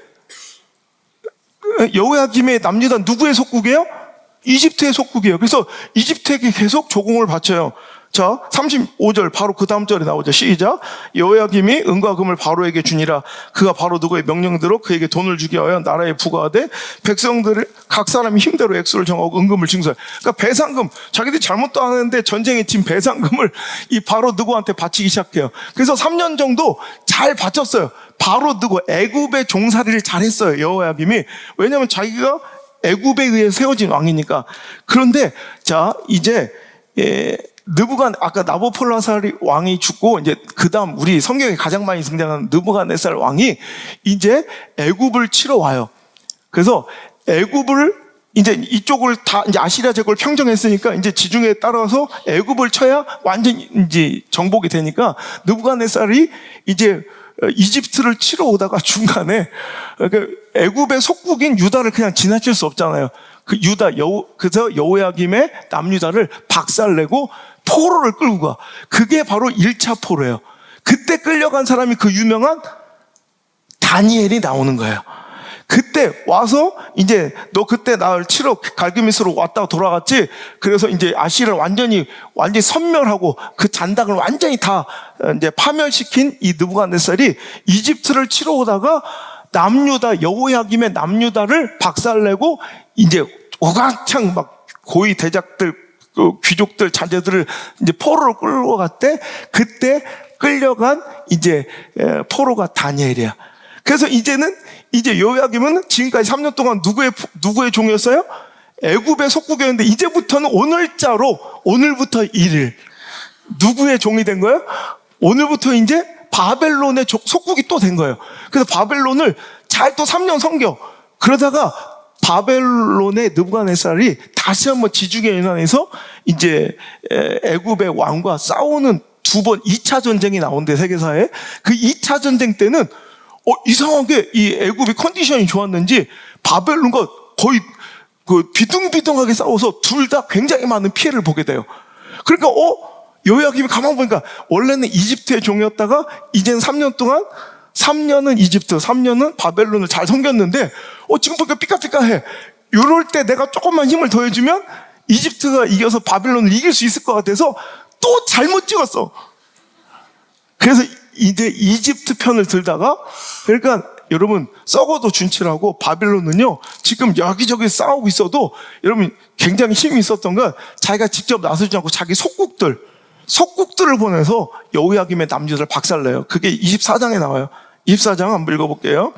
여호야김의 남유다 누구의 속국이에요? 이집트의 속국이에요. 그래서 이집트에게 계속 조공을 바쳐요. 자, 35절 바로 그 다음 절에 나오죠. 시작. 여호야김이 은과 금을 바로에게 주니라. 그가 바로 누구의 명령대로 그에게 돈을 주게 하여 나라에 부과하되 백성들을 각 사람이 힘대로 액수를 정하고 은금을 징수해. 그러니까 배상금, 자기들이 잘못도 안 했는데 전쟁에 진 배상금을 이 바로 누구한테 바치기 시작해요. 그래서 3년 정도 잘 바쳤어요. 바로 누구 애굽의 종살이를 잘했어요. 여호야김이. 왜냐하면 자기가 애굽에 의해 세워진 왕이니까. 그런데 자, 이제 아까 나보폴라살 왕이 죽고 이제 그다음 우리 성경에 가장 많이 등장하는 느부갓네살 왕이 이제 애굽을 치러 와요. 그래서 애굽을 이제 이쪽을 다 이제 아시리아 제국을 평정했으니까 이제 지중해에 따라서 애굽을 쳐야 완전히 이제 정복이 되니까 느부갓네살이 이제 이집트를 치러 오다가 중간에 애굽의 속국인 유다를 그냥 지나칠 수 없잖아요. 그래서 여호야김의 남유다를 박살내고 포로를 끌고 가. 그게 바로 1차 포로예요. 그때 끌려간 사람이 그 유명한 다니엘이 나오는 거예요. 그때 와서 이제 너 그때 나를 치러 갈그미스로 왔다가 돌아갔지. 그래서 이제 아시를 완전히 섬멸하고 그 잔당을 완전히 다 이제 파멸시킨 이 느부갓네살이 이집트를 치러 오다가 남유다 여호야김의 남유다를 박살내고 이제 오강창 막 고위 대작들 귀족들 자제들을 이제 포로로 끌고 갔대. 그때 끌려간 이제 포로가 다니엘이야. 그래서 이제는 이제 여호야김은 지금까지 3년 동안 누구의 종이었어요? 애굽의 속국이었는데 이제부터는 오늘부터 1일 누구의 종이 된 거예요? 오늘부터 이제 바벨론의 속국이 또 된 거예요. 그래서 바벨론을 잘 또 3년 섬겨. 그러다가 바벨론의 느부갓네살이 다시 한번 지중해 연안에서 이제 애굽의 왕과 싸우는 2차 전쟁이 나온대, 세계사에. 그 2차 전쟁 때는 이상하게 이 애굽이 컨디션이 좋았는지 바벨론과 거의 비등비등하게 싸워서 둘 다 굉장히 많은 피해를 보게 돼요. 그러니까 여호야김이 가만 보니까 원래는 이집트의 종이었다가 이제는 3년은 이집트, 3년은 바벨론을 잘 섬겼는데 지금 보니까 삐까삐까해. 이럴 때 내가 조금만 힘을 더해주면 이집트가 이겨서 바벨론을 이길 수 있을 것 같아서 또 잘못 찍었어. 그래서 이제 이집트 편을 들다가, 그러니까 여러분 썩어도 준치라고 바벨론은요 지금 여기저기 싸우고 있어도 여러분 굉장히 힘이 있었던 건 자기가 직접 나서지 않고 자기 속국들을 보내서 여호야김의 남유다를 박살내요. 그게 24장에 나와요. 24장 한번 읽어볼게요.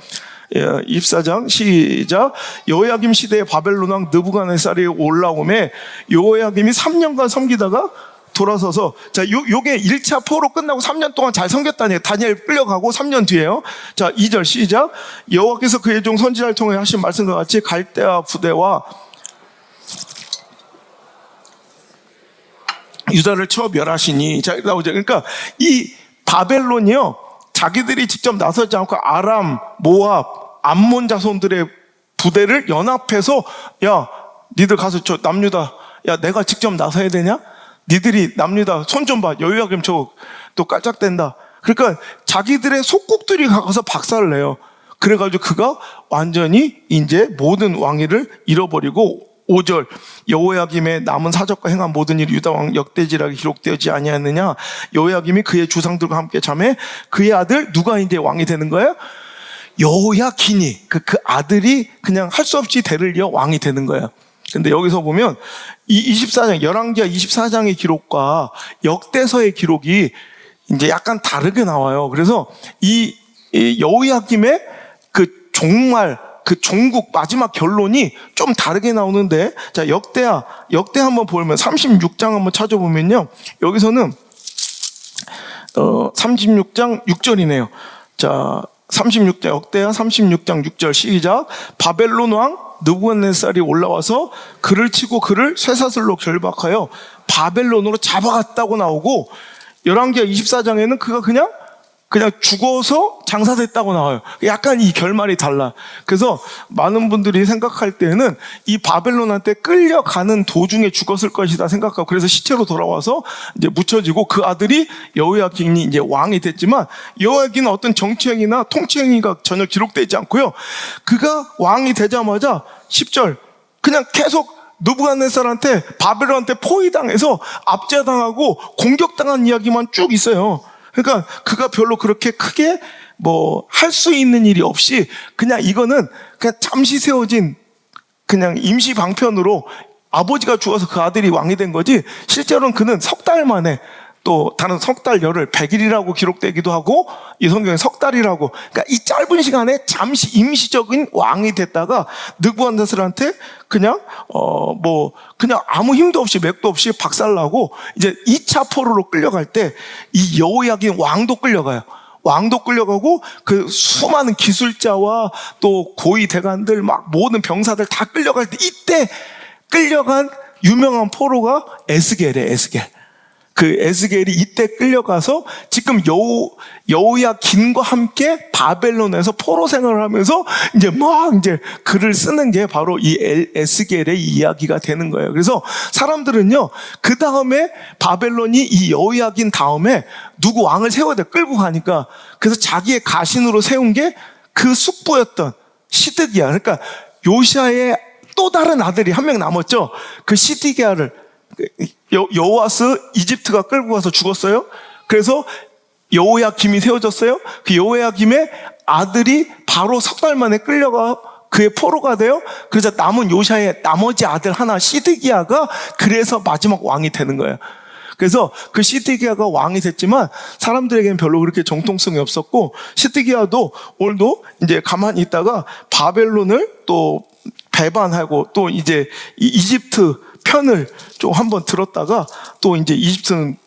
24장 시작. 여호야김 시대에 바벨론 왕 느부갓네살이 올라오매 여호야김이 3년간 섬기다가 돌아서서, 자, 요게 1차 포로 끝나고 3년 동안 잘 섬겼다니 다니엘 끌려가고 3년 뒤에요. 자, 2절 시작. 여호와께서 그의 종 선지자를 통해 하신 말씀과 같이 갈대아 부대와 유다를 쳐 멸하시니. 자, 나오죠. 그러니까 이 바벨론이요 자기들이 직접 나서지 않고 아람, 모압, 암몬 자손들의 부대를 연합해서 야, 니들 가서 저 남유다, 야, 내가 직접 나서야 되냐? 니들이 남유다 손 좀 봐. 여호야김 저거 또 깔짝댄다. 그러니까 자기들의 속국들이 가서 박살을 내요. 그래가지고 그가 완전히 이제 모든 왕위를 잃어버리고 5절 여호야김의 남은 사적과 행한 모든 일이 유다 왕 역대지락에 기록되지 아니하느냐. 여호야김이 그의 주상들과 함께 잠에 그의 아들 누가 이제 왕이 되는 거예요? 여호야긴이 그 아들이 그냥 할 수 없이 대를 이어 왕이 되는 거예요. 근데 여기서 보면 이 24장 열왕기하 24장의 기록과 역대서의 기록이 이제 약간 다르게 나와요. 그래서 이 여호야김의 그 종말 그 종국 마지막 결론이 좀 다르게 나오는데, 자 역대 한번 보면 36장 한번 찾아보면요, 여기서는 36장 6절이네요. 자 36장 역대하 36장 6절 시작. 바벨론 왕 느부갓네살이 올라와서 그를 치고 그를 쇠사슬로 결박하여 바벨론으로 잡아갔다고 나오고, 열왕기하 24장에는 그가 그냥 죽어서 장사됐다고 나와요. 약간 이 결말이 달라. 그래서 많은 분들이 생각할 때는 이 바벨론한테 끌려가는 도중에 죽었을 것이다 생각하고, 그래서 시체로 돌아와서 이제 묻혀지고 그 아들이 여호야긴이 이제 왕이 됐지만, 여호야긴은 어떤 정치행위나 통치행위가 전혀 기록되지 않고요. 그가 왕이 되자마자 10절 그냥 계속 느부갓네살한테 바벨론한테 포위당해서 압제당하고 공격당한 이야기만 쭉 있어요. 그러니까 그가 별로 그렇게 크게 뭐 할 수 있는 일이 없이 그냥 이거는 그냥 잠시 세워진 그냥 임시 방편으로 아버지가 죽어서 그 아들이 왕이 된 거지, 실제로는 그는 석 달 만에, 또 다른 석 달 열흘 100일이라고 기록되기도 하고 이 성경에 석 달이라고, 그러니까 이 짧은 시간에 잠시 임시적인 왕이 됐다가 느부갓네살한테 그냥 그냥 아무 힘도 없이 맥도 없이 박살나고, 이제 2차 포로로 끌려갈 때 이 여호야긴 왕도 끌려가요. 왕도 끌려가고 그 수많은 기술자와 또 고위 대관들 막 모든 병사들 다 끌려갈 때, 이때 끌려간 유명한 포로가 에스겔이에요. 에스겔. 그 에스겔이 이때 끌려가서 지금 여호야긴과 함께 바벨론에서 포로 생활을 하면서 이제 글을 쓰는 게 바로 이 에스겔의 이야기가 되는 거예요. 그래서 사람들은요, 그 다음에 바벨론이 이 여호야긴 다음에 누구 왕을 세워야 돼, 끌고 가니까. 그래서 자기의 가신으로 세운 게 그 숙부였던 시드기야. 그러니까 요시아의 또 다른 아들이 한 명 남았죠. 그 시드기야를 여호아스 이집트가 끌고 가서 죽었어요. 그래서 여호야김이 세워졌어요. 그 여호야김의 아들이 바로 석 달 만에 끌려가 그의 포로가 돼요. 그래서 남은 요시아의 나머지 아들 하나 시드기야가 그래서 마지막 왕이 되는 거예요. 그래서 그 시드기야가 왕이 됐지만 사람들에게는 별로 그렇게 정통성이 없었고, 시드기야도 오늘도 이제 가만히 있다가 바벨론을 또 배반하고 또 이제 이집트 편을 좀 한번 들었다가 또 이제 이집트는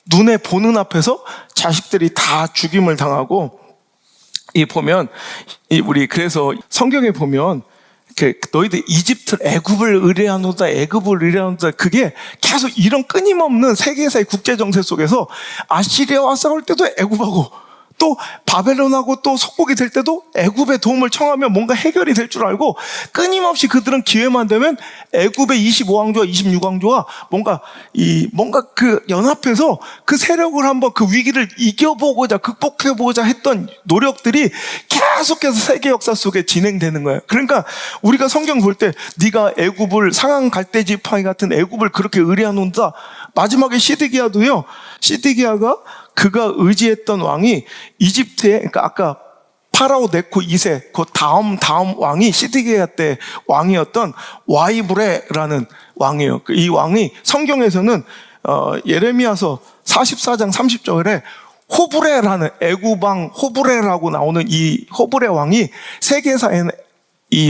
눈에 보는 앞에서 자식들이 다 죽임을 당하고, 우리 그래서 성경에 보면 너희들 이집트를 애굽을 의뢰하노다, 애굽을 의뢰하노다, 그게 계속 이런 끊임없는 세계사의 국제정세 속에서 아시리아와 싸울 때도 애굽하고 또 바벨론하고 또 속국이 될 때도 애굽의 도움을 청하면 뭔가 해결이 될 줄 알고, 끊임없이 그들은 기회만 되면 애굽의 25왕조와 26왕조와 뭔가 그 연합해서 그 세력을 한번 그 위기를 이겨보고자 극복해보고자 했던 노력들이 계속해서 세계 역사 속에 진행되는 거예요. 그러니까 우리가 성경 볼 때 네가 애굽을 상한 갈대지팡이 같은 애굽을 그렇게 의뢰하는다, 마지막에 시드기야도요, 시드기야가 그가 의지했던 왕이 이집트에, 그러니까 아까 파라오 네코 2세 그 다음 왕이 시드기야 때 왕이었던 와이브레라는 왕이에요. 이 왕이 성경에서는 예레미야서 44장 30절에 호브레라는, 애굽왕 호브레라고 나오는 이 호브레 왕이 세계사에는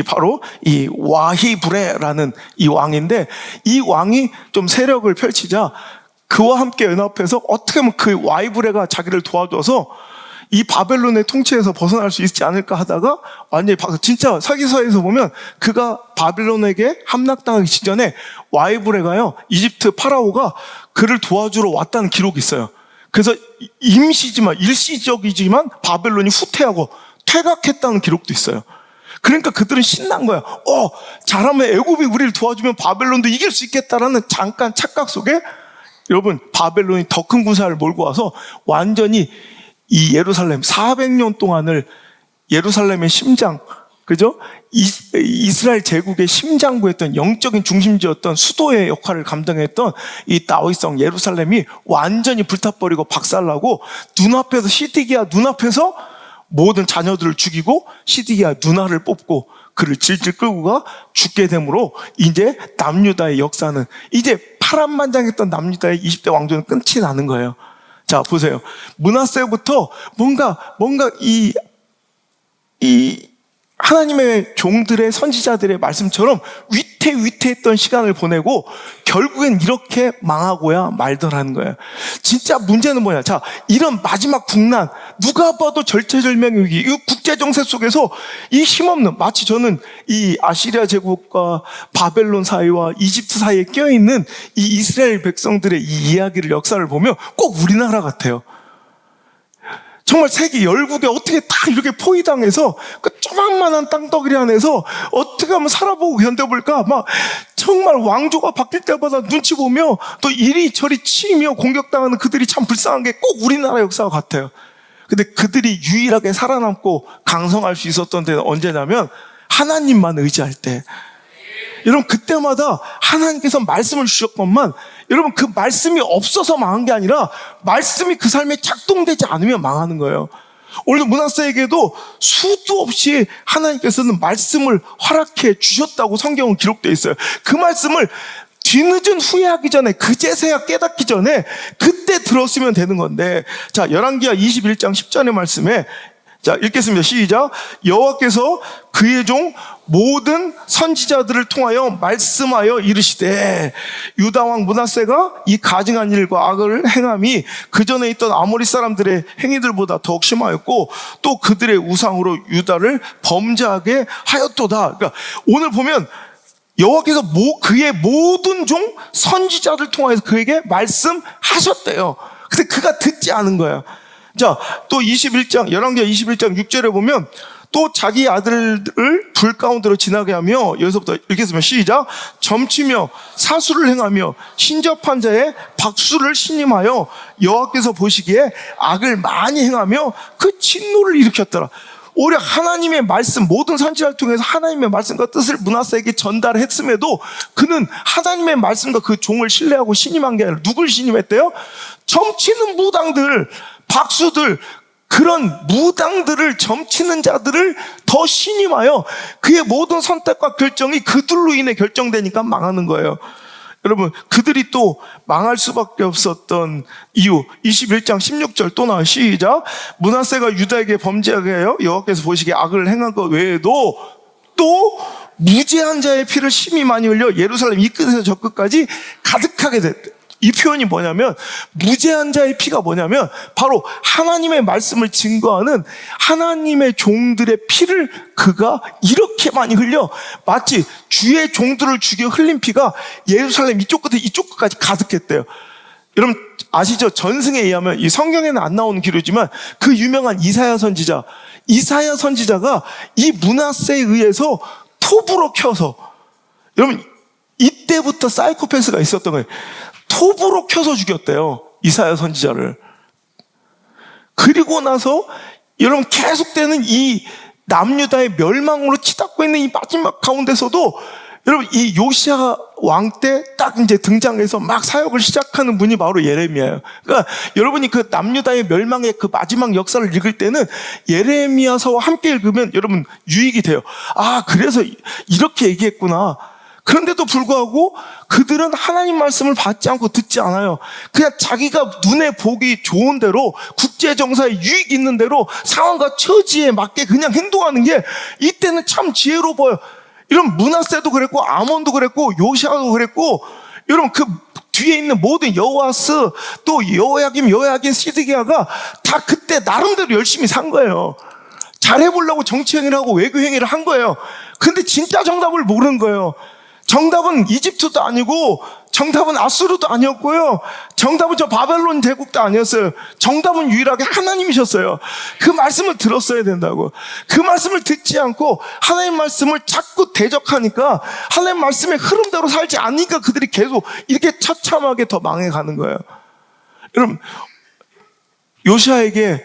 바로 이 와히브레라는 이 왕인데, 이 왕이 좀 세력을 펼치자 그와 함께 연합해서 어떻게 하면 그 와이브레가 자기를 도와줘서 이 바벨론의 통치에서 벗어날 수 있지 않을까 하다가, 완전히 진짜 서기서에서 보면 그가 바벨론에게 함락당하기 직전에 와이브레가요, 이집트 파라오가 그를 도와주러 왔다는 기록이 있어요. 그래서 일시적이지만 바벨론이 후퇴하고 퇴각했다는 기록도 있어요. 그러니까 그들은 신난 거야. 잘하면 애굽이 우리를 도와주면 바벨론도 이길 수 있겠다라는 잠깐 착각 속에, 여러분, 바벨론이 더 큰 군사를 몰고 와서 완전히 이 예루살렘 400년 동안을 예루살렘의 심장, 그죠? 이스라엘 제국의 심장부였던 영적인 중심지였던 수도의 역할을 감당했던 이 다윗성 예루살렘이 완전히 불타버리고 박살나고 눈앞에서 시드기야 눈앞에서 모든 자녀들을 죽이고 시드기야 누나를 뽑고 그를 질질 끌고 가 죽게 되므로 이제 남유다의 역사는 이제 파란만장했던 남유다의 20대 왕조는 끝이 나는 거예요. 자, 보세요. 므낫세부터 뭔가 이 하나님의 종들의 선지자들의 말씀처럼 위태위태했던 시간을 보내고 결국엔 이렇게 망하고야 말더라는 거예요. 진짜 문제는 뭐냐? 자, 이런 마지막 국난, 누가 봐도 절체절명의 위기, 이 국제정세 속에서 이 힘없는, 마치 저는 이 아시리아 제국과 바벨론 사이와 이집트 사이에 껴있는 이 이스라엘 백성들의 이 이야기를, 역사를 보면 꼭 우리나라 같아요. 정말 세계 열국에 어떻게 다 이렇게 포위당해서 그 조만한 땅덩어리 안에서 어떻게 하면 살아보고 견뎌볼까? 막 정말 왕조가 바뀔 때마다 눈치 보며 또 이리저리 치이며 공격당하는 그들이 참 불쌍한 게 꼭 우리나라 역사와 같아요. 근데 그들이 유일하게 살아남고 강성할 수 있었던 데는 언제냐면 하나님만 의지할 때. 여러분, 그때마다 하나님께서 말씀을 주셨건만 여러분, 그 말씀이 없어서 망한 게 아니라 말씀이 그 삶에 작동되지 않으면 망하는 거예요. 오늘도 므낫세에게도 수도 없이 하나님께서는 말씀을 허락해 주셨다고 성경은 기록되어 있어요. 그 말씀을 뒤늦은 후회하기 전에, 그제서야 깨닫기 전에 그때 들었으면 되는 건데, 자, 열왕기하 21장 10절의 말씀에, 자, 읽겠습니다. 시작. 여호와께서 그의 종 모든 선지자들을 통하여 말씀하여 이르시되, 유다 왕 므낫세가 이 가증한 일과 악을 행함이 그 전에 있던 아모리 사람들의 행위들보다 더욱 심하였고 또 그들의 우상으로 유다를 범죄하게 하였도다. 그러니까 오늘 보면 여호와께서 그의 모든 종 선지자들 통하여서 그에게 말씀하셨대요. 근데 그가 듣지 않은 거야. 자, 또 21장, 열왕기하 21장 6절에 보면 또 자기 아들을 불 가운데로 지나게 하며, 여기서부터 읽겠습니다. 시작. 점치며 사수를 행하며 신접한 자의 박수를 신임하여 여호와께서 보시기에 악을 많이 행하며 그 진노를 일으켰더라. 오히려 하나님의 말씀, 모든 선지자를 통해서 하나님의 말씀과 뜻을 므낫세에게 전달했음에도 그는 하나님의 말씀과 그 종을 신뢰하고 신임한 게 아니라 누굴 신임했대요? 점치는 무당들, 박수들, 그런 무당들을, 점치는 자들을 더 신임하여 그의 모든 선택과 결정이 그들로 인해 결정되니까 망하는 거예요. 여러분, 그들이 또 망할 수밖에 없었던 이유, 21장 16절 또 나와요. 시작. 므낫세가 유다에게 범죄하게 하여 여호와께서 보시기에 악을 행한 것 외에도 또 무죄한 자의 피를 심히 많이 흘려 예루살렘 이 끝에서 저 끝까지 가득하게 됐대. 이 표현이 뭐냐면, 무죄한 자의 피가 뭐냐면 바로 하나님의 말씀을 증거하는 하나님의 종들의 피를 그가 이렇게 많이 흘려 마치 주의 종들을 죽여 흘린 피가 예루살렘 이쪽 끝에 이쪽 끝까지 가득했대요. 여러분 아시죠? 전승에 의하면, 이 성경에는 안 나오는 기록이지만 그 유명한 이사야 선지자가 이 므낫세에 의해서 톱으로 켜서, 여러분 이때부터 사이코패스가 있었던 거예요. 톱으로 켜서 죽였대요, 이사야 선지자를. 그리고 나서 여러분 계속되는 이 남유다의 멸망으로 치닫고 있는 이 마지막 가운데서도 여러분 이 요시야 왕 때 딱 이제 등장해서 막 사역을 시작하는 분이 바로 예레미야예요. 그러니까 여러분이 그 남유다의 멸망의 그 마지막 역사를 읽을 때는 예레미야서와 함께 읽으면 여러분 유익이 돼요. 아, 그래서 이렇게 얘기했구나. 그런데도 불구하고 그들은 하나님 말씀을 받지 않고 듣지 않아요. 그냥 자기가 눈에 보기 좋은 대로, 국제정사에 유익 있는 대로 상황과 처지에 맞게 그냥 행동하는 게 이때는 참 지혜로 보여요. 이런 므낫세도 그랬고 아몬도 그랬고 요시아도 그랬고, 여러분 그 뒤에 있는 모든 여호아스, 또 여호야김, 시드기야가 다 그때 나름대로 열심히 산 거예요. 잘해보려고 정치 행위를 하고 외교 행위를 한 거예요. 근데 진짜 정답을 모르는 거예요. 정답은 이집트도 아니고, 정답은 아수르도 아니었고요, 정답은 저 바벨론 제국도 아니었어요. 정답은 유일하게 하나님이셨어요. 그 말씀을 들었어야 된다고. 그 말씀을 듣지 않고 하나님 말씀을 자꾸 대적하니까, 하나님 말씀의 흐름대로 살지 않으니까 그들이 계속 이렇게 처참하게 더 망해가는 거예요. 여러분, 요시아에게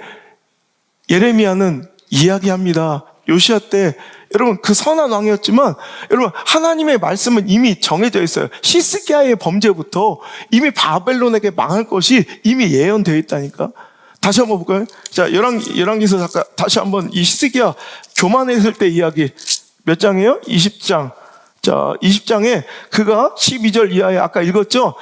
예레미야는 이야기합니다. 요시아 때 여러분 그 선한 왕이었지만 여러분 하나님의 말씀은 이미 정해져 있어요. 히스기야의 범죄부터 이미 바벨론에게 망할 것이 이미 예언되어 있다니까. 다시 한번 볼까요? 자, 열왕기서 잠깐 다시 한번 이 히스기야 교만했을 때 이야기 몇 장이에요? 20장. 자, 20장에 그가 12절 이하에 아까 읽었죠?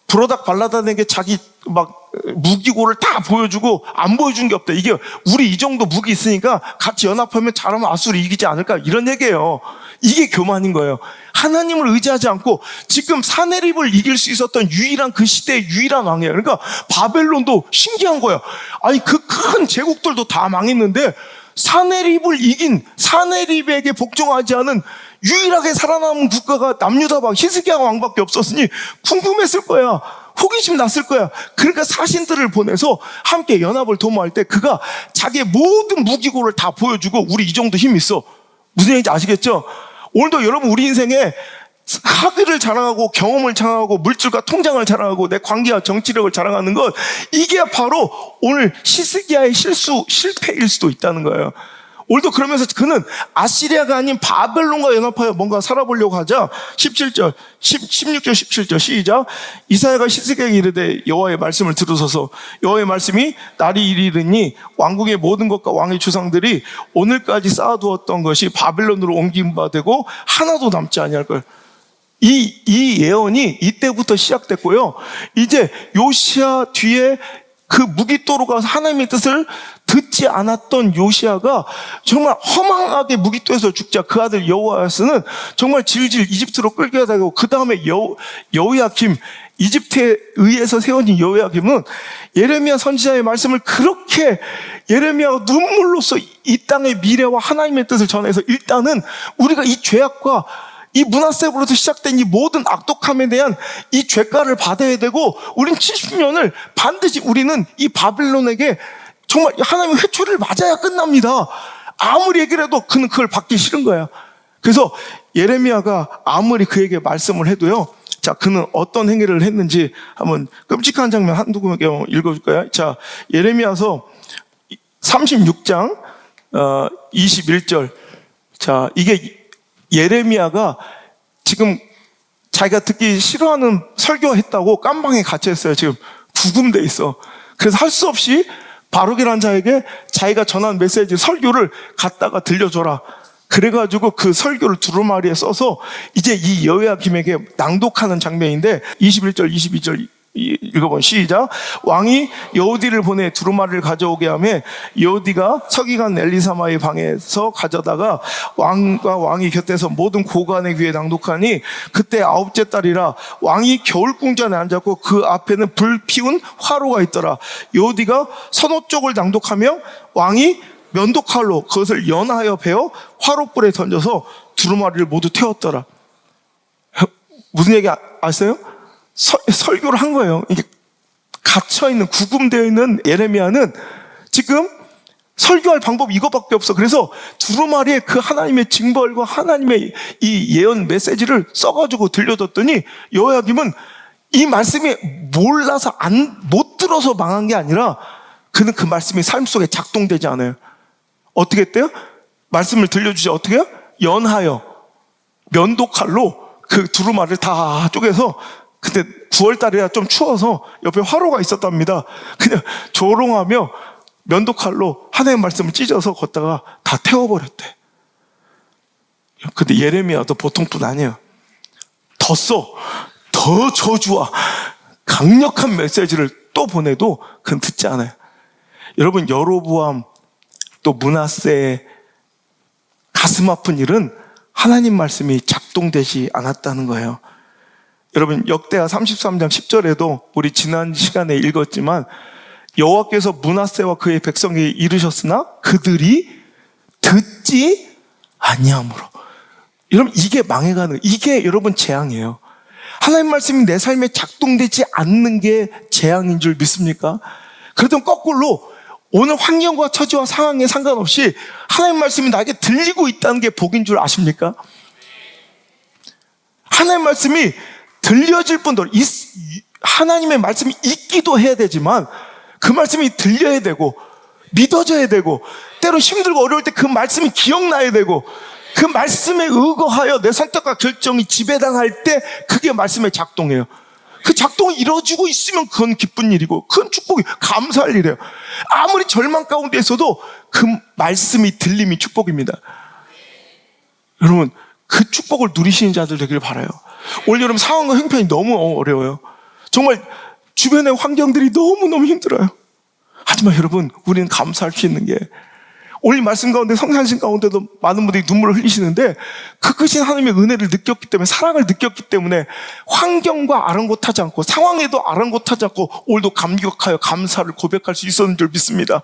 브로닥 발라다에게 자기 막 무기고를 다 보여주고 안 보여준 게 없다. 이게 우리 이 정도 무기 있으니까 같이 연합하면 잘하면 아수를 이기지 않을까 이런 얘기예요. 이게 교만인 거예요. 하나님을 의지하지 않고 지금 사네립을 이길 수 있었던 유일한 그 시대의 유일한 왕이에요. 그러니까 바벨론도 신기한 거예요. 아니 그 큰 제국들도 다 망했는데 사네립을 이긴 사네립에게 복종하지 않은 유일하게 살아남은 국가가 남유다방 히스기야 왕밖에 없었으니 궁금했을 거야. 호기심 났을 거야. 그러니까 사신들을 보내서 함께 연합을 도모할 때 그가 자기의 모든 무기고를 다 보여주고 우리 이 정도 힘 있어. 무슨 얘기인지 아시겠죠? 오늘도 여러분 우리 인생에 학위를 자랑하고 경험을 자랑하고 물질과 통장을 자랑하고 내 관계와 정치력을 자랑하는 것 이게 바로 오늘 히스기야의 실패일 수도 있다는 거예요. 오늘도 그러면서 그는 아시리아가 아닌 바벨론과 연합하여 뭔가 살아보려고 하자 16절 17절 시작. 이사야가 히스기야에게 이르되 여호와의 말씀을 들으소서. 여호와의 말씀이 날이 이르니 왕국의 모든 것과 왕의 주상들이 오늘까지 쌓아두었던 것이 바벨론으로 옮긴 바 되고 하나도 남지 아니할 걸. 이 예언이 이때부터 시작됐고요. 이제 요시야 뒤에 그 무기토로가 하나님의 뜻을 듣지 않았던 요시야가 정말 허망하게 무기토에서 죽자 그 아들 여호아스는 정말 질질 이집트로 끌게 되고 그 다음에 여호야김 이집트에 의해서 세워진 여호야김은 예레미야 선지자의 말씀을 그렇게 예레미야가 눈물로써 이 땅의 미래와 하나님의 뜻을 전해서 일단은 우리가 이 죄악과 이 므낫세로부터 시작된 이 모든 악독함에 대한 이 죄가를 받아야 되고 우린 70년을 반드시 우리는 이 바빌론에게 정말 하나님의 회초리를 맞아야 끝납니다. 아무리 얘기를 해도 그는 그걸 받기 싫은 거야. 그래서 예레미야가 아무리 그에게 말씀을 해도요. 자, 그는 어떤 행위를 했는지 한번 끔찍한 장면 한두 개 읽어줄까요? 자, 예레미야서 36장 21절. 자, 이게 예레미야가 지금 자기가 듣기 싫어하는 설교했다고 깜방에 갇혀있어요. 지금 구금돼 있어. 그래서 할 수 없이 바룩이라는 자에게 자기가 전한 메시지 설교를 갖다가 들려줘라. 그래가지고 그 설교를 두루마리에 써서 이제 이 여호야김에게 낭독하는 장면인데 21절 22절 읽어본 시작. 왕이 여호디를 보내 두루마리를 가져오게 하며 여호디가 서기관 엘리사마의 방에서 가져다가 왕과 왕이 곁에서 모든 고관의 귀에 낭독하니 그때 아홉째 달이라. 왕이 겨울궁전에 앉았고 그 앞에는 불 피운 화로가 있더라. 여호디가 선호 쪽을 낭독하며 왕이 면도칼로 그것을 연하여 베어 화롯불에 던져서 두루마리를 모두 태웠더라. 무슨 얘기 아세요? 설교를 한 거예요. 이게 갇혀있는, 구금되어 있는 예레미야는 지금 설교할 방법이 이거밖에 없어. 그래서 두루마리에 그 하나님의 징벌과 하나님의 이 예언 메시지를 써가지고 들려줬더니 여호야김은 이 말씀이 몰라서 못 들어서 망한 게 아니라 그는 그 말씀이 삶 속에 작동되지 않아요. 어떻게 했대요? 말씀을 들려주지 어떻게 해요? 연하여 면도칼로 그 두루마리를 다 쪼개서 그때 9월달이라 좀 추워서 옆에 화로가 있었답니다. 그냥 조롱하며 면도칼로 하나님의 말씀을 찢어서 걷다가 다 태워버렸대. 근데 예레미야도 보통 분 아니에요. 더 저주와 강력한 메시지를 또 보내도 그건 듣지 않아요. 여러분, 여로보암 또 므낫세의 가슴 아픈 일은 하나님 말씀이 작동되지 않았다는 거예요. 여러분, 역대하 33장 10절에도 우리 지난 시간에 읽었지만 여호와께서 므낫세와 그의 백성에게 이르셨으나 그들이 듣지 아니함으로. 여러분, 이게 망해가는, 이게 여러분 재앙이에요. 하나님 말씀이 내 삶에 작동되지 않는 게 재앙인 줄 믿습니까? 그러던 거꾸로 오늘 환경과 처지와 상황에 상관없이 하나님 말씀이 나에게 들리고 있다는 게 복인 줄 아십니까? 하나님 말씀이 들려질 뿐더러 하나님의 말씀이 있기도 해야 되지만 그 말씀이 들려야 되고 믿어져야 되고 때로 힘들고 어려울 때 그 말씀이 기억나야 되고 그 말씀에 의거하여 내 선택과 결정이 지배당할 때 그게 말씀에 작동해요. 그 작동이 이루어지고 있으면 그건 기쁜 일이고 그건 축복이 감사할 일이에요. 아무리 절망 가운데 있어도 그 말씀이 들림이 축복입니다. 여러분, 그 축복을 누리시는 자들 되길 바라요. 올 여름 상황과 형편이 너무 어려워요. 정말 주변의 환경들이 너무너무 힘들어요. 하지만 여러분, 우리는 감사할 수 있는 게 올 말씀 가운데 성찬신 가운데도 많은 분들이 눈물을 흘리시는데 그 크신 하나님의 은혜를 느꼈기 때문에, 사랑을 느꼈기 때문에 환경과 아랑곳하지 않고 상황에도 아랑곳하지 않고 올도 감격하여 감사를 고백할 수 있었는 줄 믿습니다.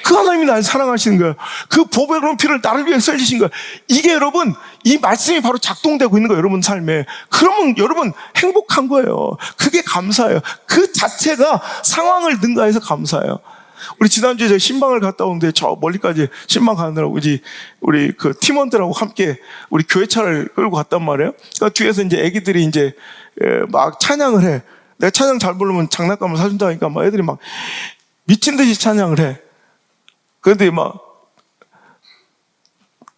그 하나님이 나를 사랑하시는 거예요. 그 보배로운 피를 나를 위해 흘리신 거예요. 이게 여러분, 이 말씀이 바로 작동되고 있는 거예요. 여러분 삶에. 그러면 여러분 행복한 거예요. 그게 감사예요. 그 자체가 상황을 능가해서 감사해요. 우리 지난주에 저희 신방을 갔다 오는데 저 멀리까지 신방 가느라고 우리 그 팀원들하고 함께 우리 교회차를 끌고 갔단 말이에요. 그러니까 뒤에서 이제 애기들이 이제 막 찬양을 해. 내가 찬양 잘 부르면 장난감을 사준다니까 막 애들이 막 미친 듯이 찬양을 해. 그런데 막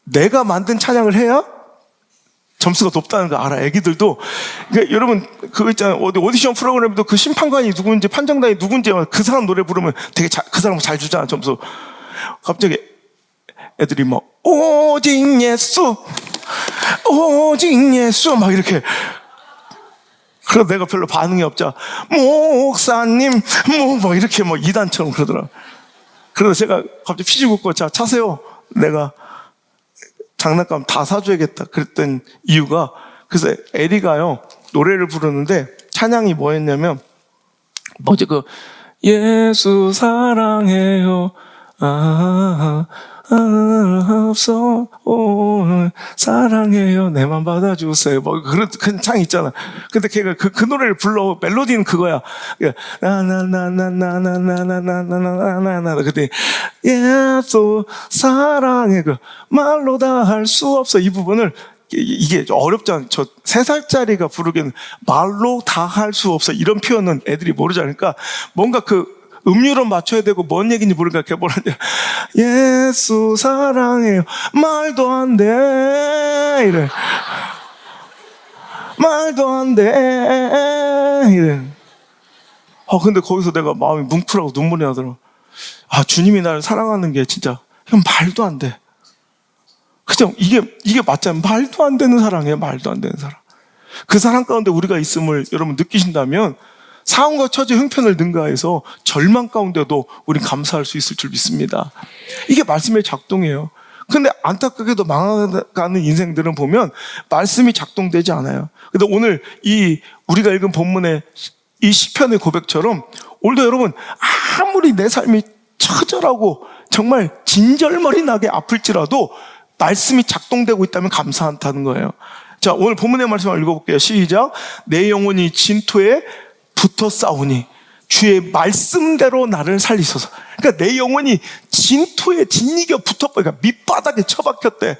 내가 만든 찬양을 해야 점수가 높다는 거 알아. 애기들도. 그러니까 여러분 그거 있잖아요. 어디 오디션 프로그램에도 그 심판관이 누군지 판정단이 누군지 그 사람 노래 부르면 되게 그 사람 잘 주잖아, 점수. 갑자기 애들이 막 오직 예수 오직 예수 막 이렇게. 그래서 내가 별로 반응이 없자 목사님 막 이렇게 막 이단처럼 그러더라. 그래서 제가 갑자기 피지 굽고 자 차세요. 내가 장난감 다 사줘야겠다 그랬던 이유가, 그래서 에리가요 노래를 부르는데 찬양이 뭐였냐면 뭐지 그 예수 사랑해요 없어 사랑해요 내만 받아주세요 뭐 그런 창 있잖아. 근데 걔가 그 노래를 불러. 멜로디는 그거야. 나나나나나나나나나나나나 그때 예수 사랑해 그 말로 다 할 수 없어 이 부분을 이게 어렵잖아. 저 3살짜리가 부르기는 말로 다 할 수 없어 이런 표현은 애들이 모르지 않으니까 뭔가 그 음률은 맞춰야 되고 뭔 얘기인지 모르니까 개발하냐 예수 사랑해요 말도 안 돼 이래 말도 안 돼 이래. 근데 거기서 내가 마음이 뭉클하고 눈물이 나더라. 주님이 나를 사랑하는 게 진짜 형 말도 안 돼. 그죠? 이게 맞잖아요. 말도 안 되는 사랑이에요. 말도 안 되는 사랑. 그 사랑 가운데 우리가 있음을 여러분 느끼신다면 상황과 처지 형편을 능가해서 절망 가운데도 우린 감사할 수 있을 줄 믿습니다. 이게 말씀의 작동이에요. 근데 안타깝게도 망가가는 인생들은 보면 말씀이 작동되지 않아요. 근데 오늘 우리가 읽은 본문의 이 시편의 고백처럼 오늘도 여러분 아무리 내 삶이 처절하고 정말 진절머리 나게 아플지라도 말씀이 작동되고 있다면 감사한다는 거예요. 자, 오늘 본문의 말씀을 읽어볼게요. 시작. 내 영혼이 진토에 붙어 싸우니 주의 말씀대로 나를 살리소서. 그러니까 내 영혼이 진토에 짓이겨 붙어버리니까 밑바닥에 처박혔대.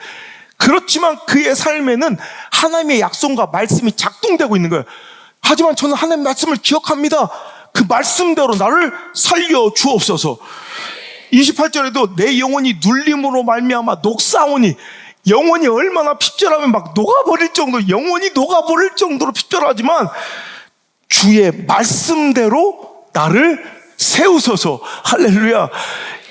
그렇지만 그의 삶에는 하나님의 약속과 말씀이 작동되고 있는 거예요. 하지만 저는 하나님의 말씀을 기억합니다. 그 말씀대로 나를 살려 주옵소서. 28절에도 내 영혼이 눌림으로 말미암아 녹사오니, 영혼이 얼마나 핍절하면 막 녹아버릴 정도, 영혼이 녹아버릴 정도로 핍절하지만 주의 말씀대로 나를 세우소서. 할렐루야.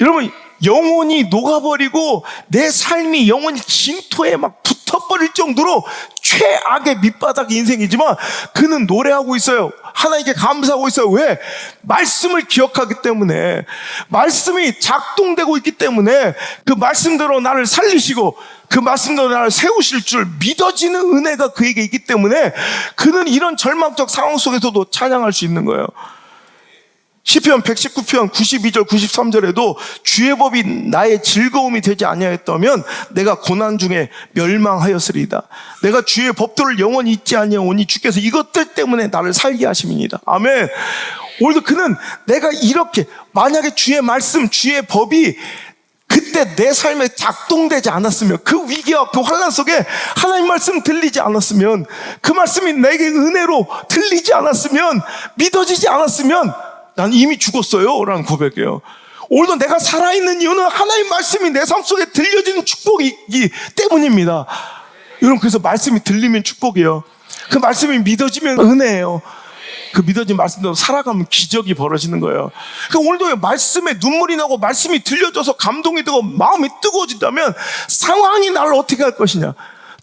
여러분, 영혼이 녹아버리고 내 삶이 영혼이 진토에 막 붙어버릴 정도로 최악의 밑바닥 인생이지만 그는 노래하고 있어요. 하나님께 감사하고 있어요. 왜? 말씀을 기억하기 때문에, 말씀이 작동되고 있기 때문에 그 말씀대로 나를 살리시고 그 말씀대로 나를 세우실 줄 믿어지는 은혜가 그에게 있기 때문에 그는 이런 절망적 상황 속에서도 찬양할 수 있는 거예요. 시편 119편 92절 93절에도 주의 법이 나의 즐거움이 되지 아니하였다면 내가 고난 중에 멸망하였으리이다. 내가 주의 법도를 영원히 잊지 아니하오니 주께서 이것들 때문에 나를 살게 하심이니이다. 아멘. 오늘도 그는 내가 이렇게, 만약에 주의 말씀, 주의 법이 그때 내 삶에 작동되지 않았으면, 그 위기와 그 환난 속에 하나님 말씀 들리지 않았으면, 그 말씀이 내게 은혜로 들리지 않았으면, 믿어지지 않았으면 난 이미 죽었어요 라는 고백이에요. 오늘도 내가 살아있는 이유는 하나님 말씀이 내 삶 속에 들려지는 축복이기 때문입니다. 여러분, 그래서 말씀이 들리면 축복이에요. 그 말씀이 믿어지면 은혜예요. 그 믿어진 말씀대로 살아가면 기적이 벌어지는 거예요. 그러니까 오늘도 말씀에 눈물이 나고 말씀이 들려져서 감동이 되고 마음이 뜨거워진다면 상황이 나를 어떻게 할 것이냐,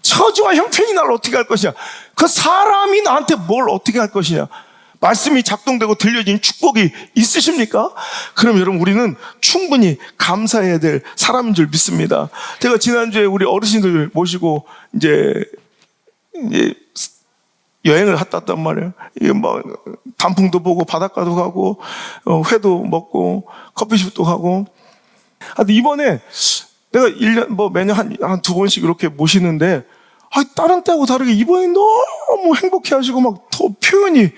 처지와 형편이 나를 어떻게 할 것이냐, 그 사람이 나한테 뭘 어떻게 할 것이냐, 말씀이 작동되고 들려진 축복이 있으십니까? 그럼 여러분, 우리는 충분히 감사해야 될 사람인 줄 믿습니다. 제가 지난주에 우리 어르신들 모시고 이제 여행을 갔다 왔단 말이에요. 이게 뭐 단풍도 보고 바닷가도 가고 회도 먹고 커피숍도 가고. 근데 이번에 내가 1년 매년 한 두 번씩 이렇게 모시는데, 다른 때하고 다르게 이번에 너무 행복해 하시고 막 더 표현이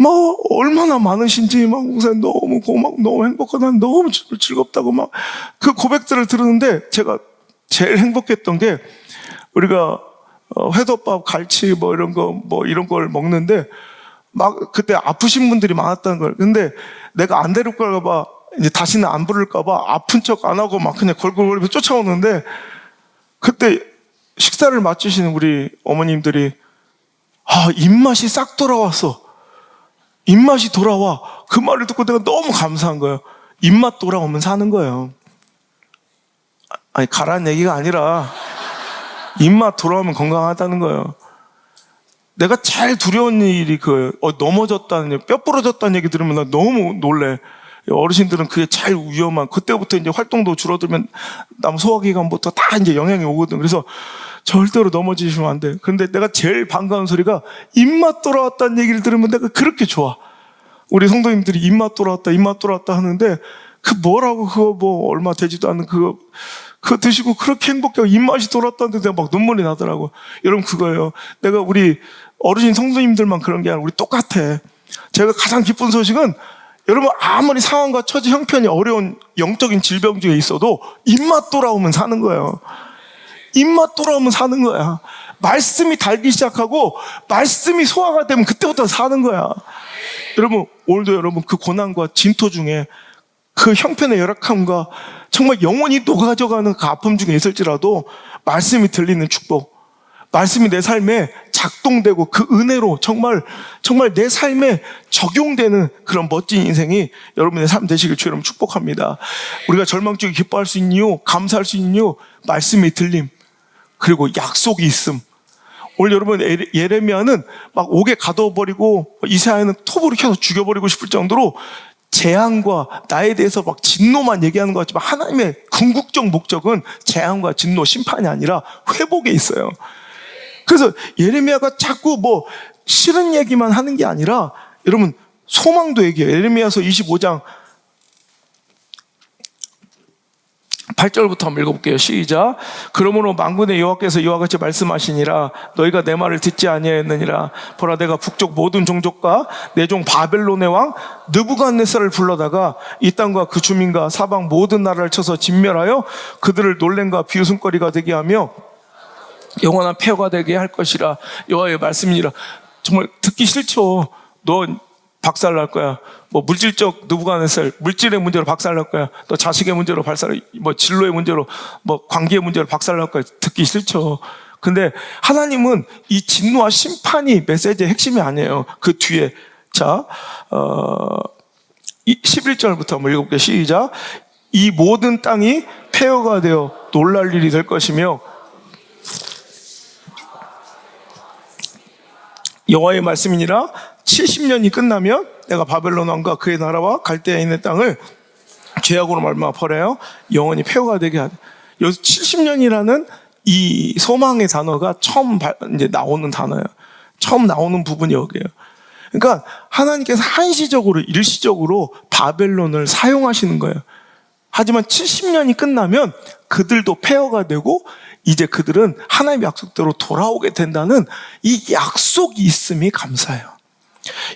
막 얼마나 많으신지 막 우선 너무 고맙고 너무 행복하다, 너무 즐겁다고 막 그 고백들을 들었는데, 제가 제일 행복했던 게 우리가 회덮밥, 갈치 이런 걸 먹는데 막 그때 아프신 분들이 많았다는 걸. 근데 내가 안 데리고 갈까봐, 이제 다시는 안 부를까봐 아픈 척 안 하고 막 그냥 걸걸거리면서 쫓아오는데, 그때 식사를 마치시는 우리 어머님들이 입맛이 싹 돌아왔어. 입맛이 돌아와. 그 말을 듣고 내가 너무 감사한 거예요. 입맛 돌아오면 사는 거예요. 아니, 가라는 얘기가 아니라 입맛 돌아오면 건강하다는 거예요. 내가 제일 두려운 일이 그거예요. 넘어졌다는 얘기, 뼈 부러졌다는 얘기 들으면 나 너무 놀래. 어르신들은 그게 제일 위험한, 그때부터 이제 활동도 줄어들면 남 소화기관부터 다 이제 영향이 오거든. 그래서 절대로 넘어지시면 안 돼. 근데 내가 제일 반가운 소리가 입맛 돌아왔다는 얘기를 들으면 내가 그렇게 좋아. 우리 성도님들이 입맛 돌아왔다 하는데, 그 뭐라고, 그거 얼마 되지도 않는 그거 드시고 그렇게 행복하고 입맛이 돌아왔다는데 내가 막 눈물이 나더라고. 여러분, 그거예요. 내가 우리 어르신 성도님들만 그런 게 아니라 우리 똑같아. 제가 가장 기쁜 소식은, 여러분, 아무리 상황과 처지, 형편이 어려운 영적인 질병 중에 있어도 입맛 돌아오면 사는 거예요. 입맛 돌아오면 사는 거야. 말씀이 달기 시작하고 말씀이 소화가 되면 그때부터 사는 거야. 여러분, 오늘도 여러분 그 고난과 진토 중에 그 형편의 열악함과 정말 영원히 녹아져가는 그 아픔 중에 있을지라도 말씀이 들리는 축복, 말씀이 내 삶에 작동되고 그 은혜로 정말 내 삶에 적용되는 그런 멋진 인생이 여러분의 삶 되시길 주 여러분 축복합니다. 우리가 절망 중에 기뻐할 수 있는 이유, 감사할 수 있는 이유, 말씀이 들림, 그리고 약속이 있음. 오늘 여러분, 예레미야는 막 옥에 가둬버리고 이사야는 톱으로 켜서 죽여버리고 싶을 정도로 재앙과 나에 대해서 막 진노만 얘기하는 것 같지만, 하나님의 궁극적 목적은 재앙과 진노, 심판이 아니라 회복에 있어요. 그래서 예레미야가 자꾸 싫은 얘기만 하는 게 아니라 여러분, 소망도 얘기해요. 예레미야서 25장 8절부터 한번 읽어볼게요. 시작. 그러므로 만군의 여호와께서 이와 같이 말씀하시니라. 너희가 내 말을 듣지 아니하였느니라. 보라, 내가 북쪽 모든 종족과 내 종 바벨론의 왕 느부갓네살을 불러다가 이 땅과 그 주민과 사방 모든 나라를 쳐서 진멸하여 그들을 놀램과 비웃음거리가 되게 하며 영원한 폐허가 되게 할 것이라. 여호와의 말씀이니라. 정말 듣기 싫죠. 너 박살날 거야. 물질적 느부갓네살, 물질의 문제로 박살날 거야. 또 자식의 문제로 진로의 문제로, 관계의 문제로 박살날 거야. 듣기 싫죠. 근데 하나님은 이 진노와 심판이 메시지의 핵심이 아니에요. 그 뒤에. 자, 11절부터 한번 읽어볼게요. 시작. 이 모든 땅이 폐허가 되어 놀랄 일이 될 것이며, 여호와의 말씀이니라. 70년이 끝나면 내가 바벨론 왕과 그의 나라와 갈대아에 있는 땅을 죄악으로 말미암아 벌하여 영원히 폐허가 되게 하되. 여기서 70년이라는 이 소망의 단어가 처음 이제 나오는 단어예요. 처음 나오는 부분이 여기예요. 그러니까 하나님께서 한시적으로, 일시적으로 바벨론을 사용하시는 거예요. 하지만 70년이 끝나면 그들도 폐허가 되고 이제 그들은 하나님의 약속대로 돌아오게 된다는 이 약속이 있음이 감사해요.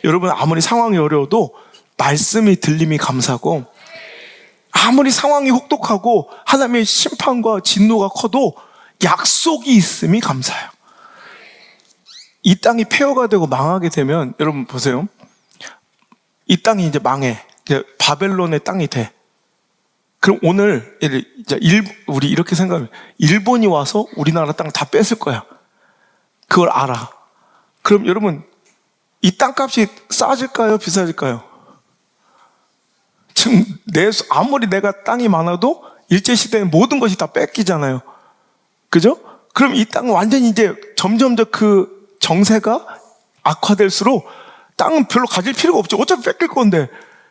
여러분, 아무리 상황이 어려워도 말씀이 들림이 감사고, 아무리 상황이 혹독하고 하나님의 심판과 진노가 커도 약속이 있음이 감사해요. 이 땅이 폐허가 되고 망하게 되면, 여러분 보세요. 이 땅이 이제 망해. 바벨론의 땅이 돼. 그럼 오늘 우리 이렇게 생각하면 일본이 와서 우리나라 땅 다 뺏을 거야. 그걸 알아. 그럼 여러분 이 땅값이 싸질까요? 비싸질까요? 지금 아무리 내가 땅이 많아도 일제시대에 모든 것이 다 뺏기잖아요. 그죠? 그럼 이 땅은 완전히 이제 점점 더 그 정세가 악화될수록 땅은 별로 가질 필요가 없죠. 어차피 뺏길 건데.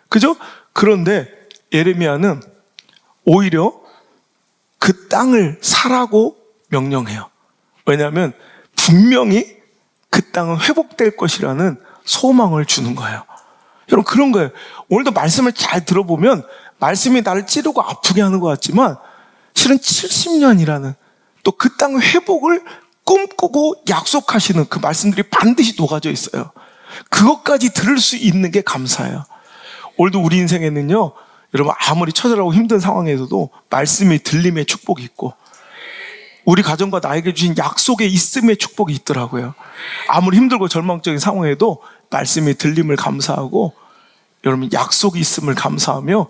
그죠? 그런데 예레미야는 오히려 그 땅을 사라고 명령해요. 왜냐하면 분명히 그 땅은 회복될 것이라는 소망을 주는 거예요. 여러분 그런 거예요. 오늘도 말씀을 잘 들어보면 말씀이 나를 찌르고 아프게 하는 것 같지만 실은 70년이라는 또 그 땅의 회복을 꿈꾸고 약속하시는 그 말씀들이 반드시 녹아져 있어요. 그것까지 들을 수 있는 게 감사해요. 오늘도 우리 인생에는요, 여러분 아무리 처절하고 힘든 상황에서도 말씀이 들림의 축복이 있고 우리 가정과 나에게 주신 약속의 있음의 축복이 있더라고요. 아무리 힘들고 절망적인 상황에도 말씀이 들림을 감사하고 여러분 약속이 있음을 감사하며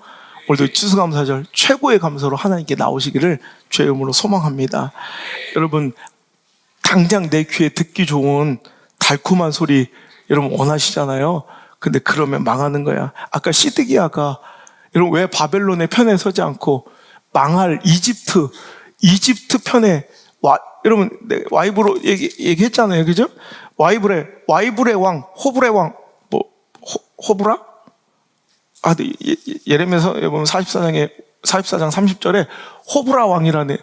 오늘도 추수감사절 최고의 감사로 하나님께 나오시기를 주의 이름으로 소망합니다. 여러분 당장 내 귀에 듣기 좋은 달콤한 소리 여러분 원하시잖아요. 근데 그러면 망하는 거야. 아까 시드기야가 여러분 왜 바벨론의 편에 서지 않고 망할 이집트 편에 여러분 와이브로 얘기했잖아요. 그죠? 와이브의 왕, 호불의 왕, 호브라? 예레미야서 보면 44장 30절에 호브라 왕이라네.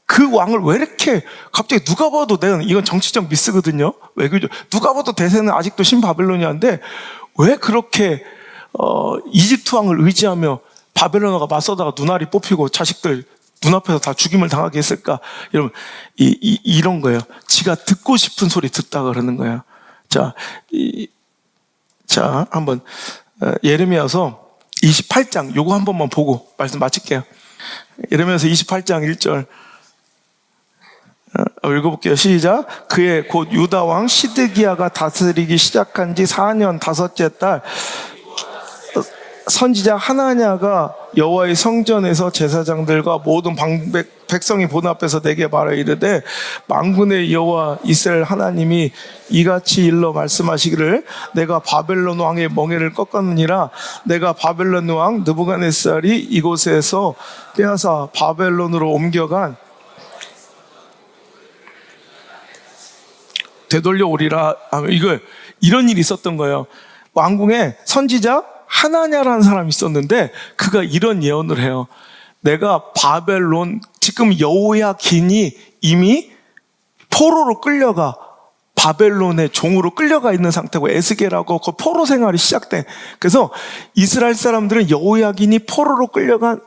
그 왕을 왜 이렇게 갑자기 누가 봐도 이건 정치적 미스거든요. 외교죠. 누가 봐도 대세는 아직도 신바벨로니아인데 왜 그렇게 이집트 왕을 의지하며 바벨로나가 맞서다가 눈알이 뽑히고 자식들 눈앞에서 다 죽임을 당하게 했을까? 여러분 이런 거예요. 지가 듣고 싶은 소리 듣다 그러는 거예요. 자 한번 예레미야서 28장 요거 한 번만 보고 말씀 마칠게요. 예레미야서 28장 1절 읽어볼게요. 시작. 그의 곧 유다 왕 시드기야가 다스리기 시작한 지 4년 5째 달 선지자 하나냐가 여호와의 성전에서 제사장들과 모든 백성이 보는 앞에서 내게 말하 이르되 만군의 여호와 이스라엘 하나님이 이같이 일러 말씀하시기를 내가 바벨론 왕의 멍에를 꺾었느니라. 내가 바벨론 왕 느부갓네살이 이곳에서 빼앗아 바벨론으로 옮겨간 되돌려 오리라. 이런 일이 있었던 거예요. 왕궁에 선지자 하나냐라는 사람이 있었는데 그가 이런 예언을 해요. 내가 바벨론, 지금 여호야긴이 이미 포로로 끌려가 바벨론의 종으로 끌려가 있는 상태고 에스겔하고 그 포로 생활이 시작돼. 그래서 이스라엘 사람들은 여호야긴이 포로로 끌려간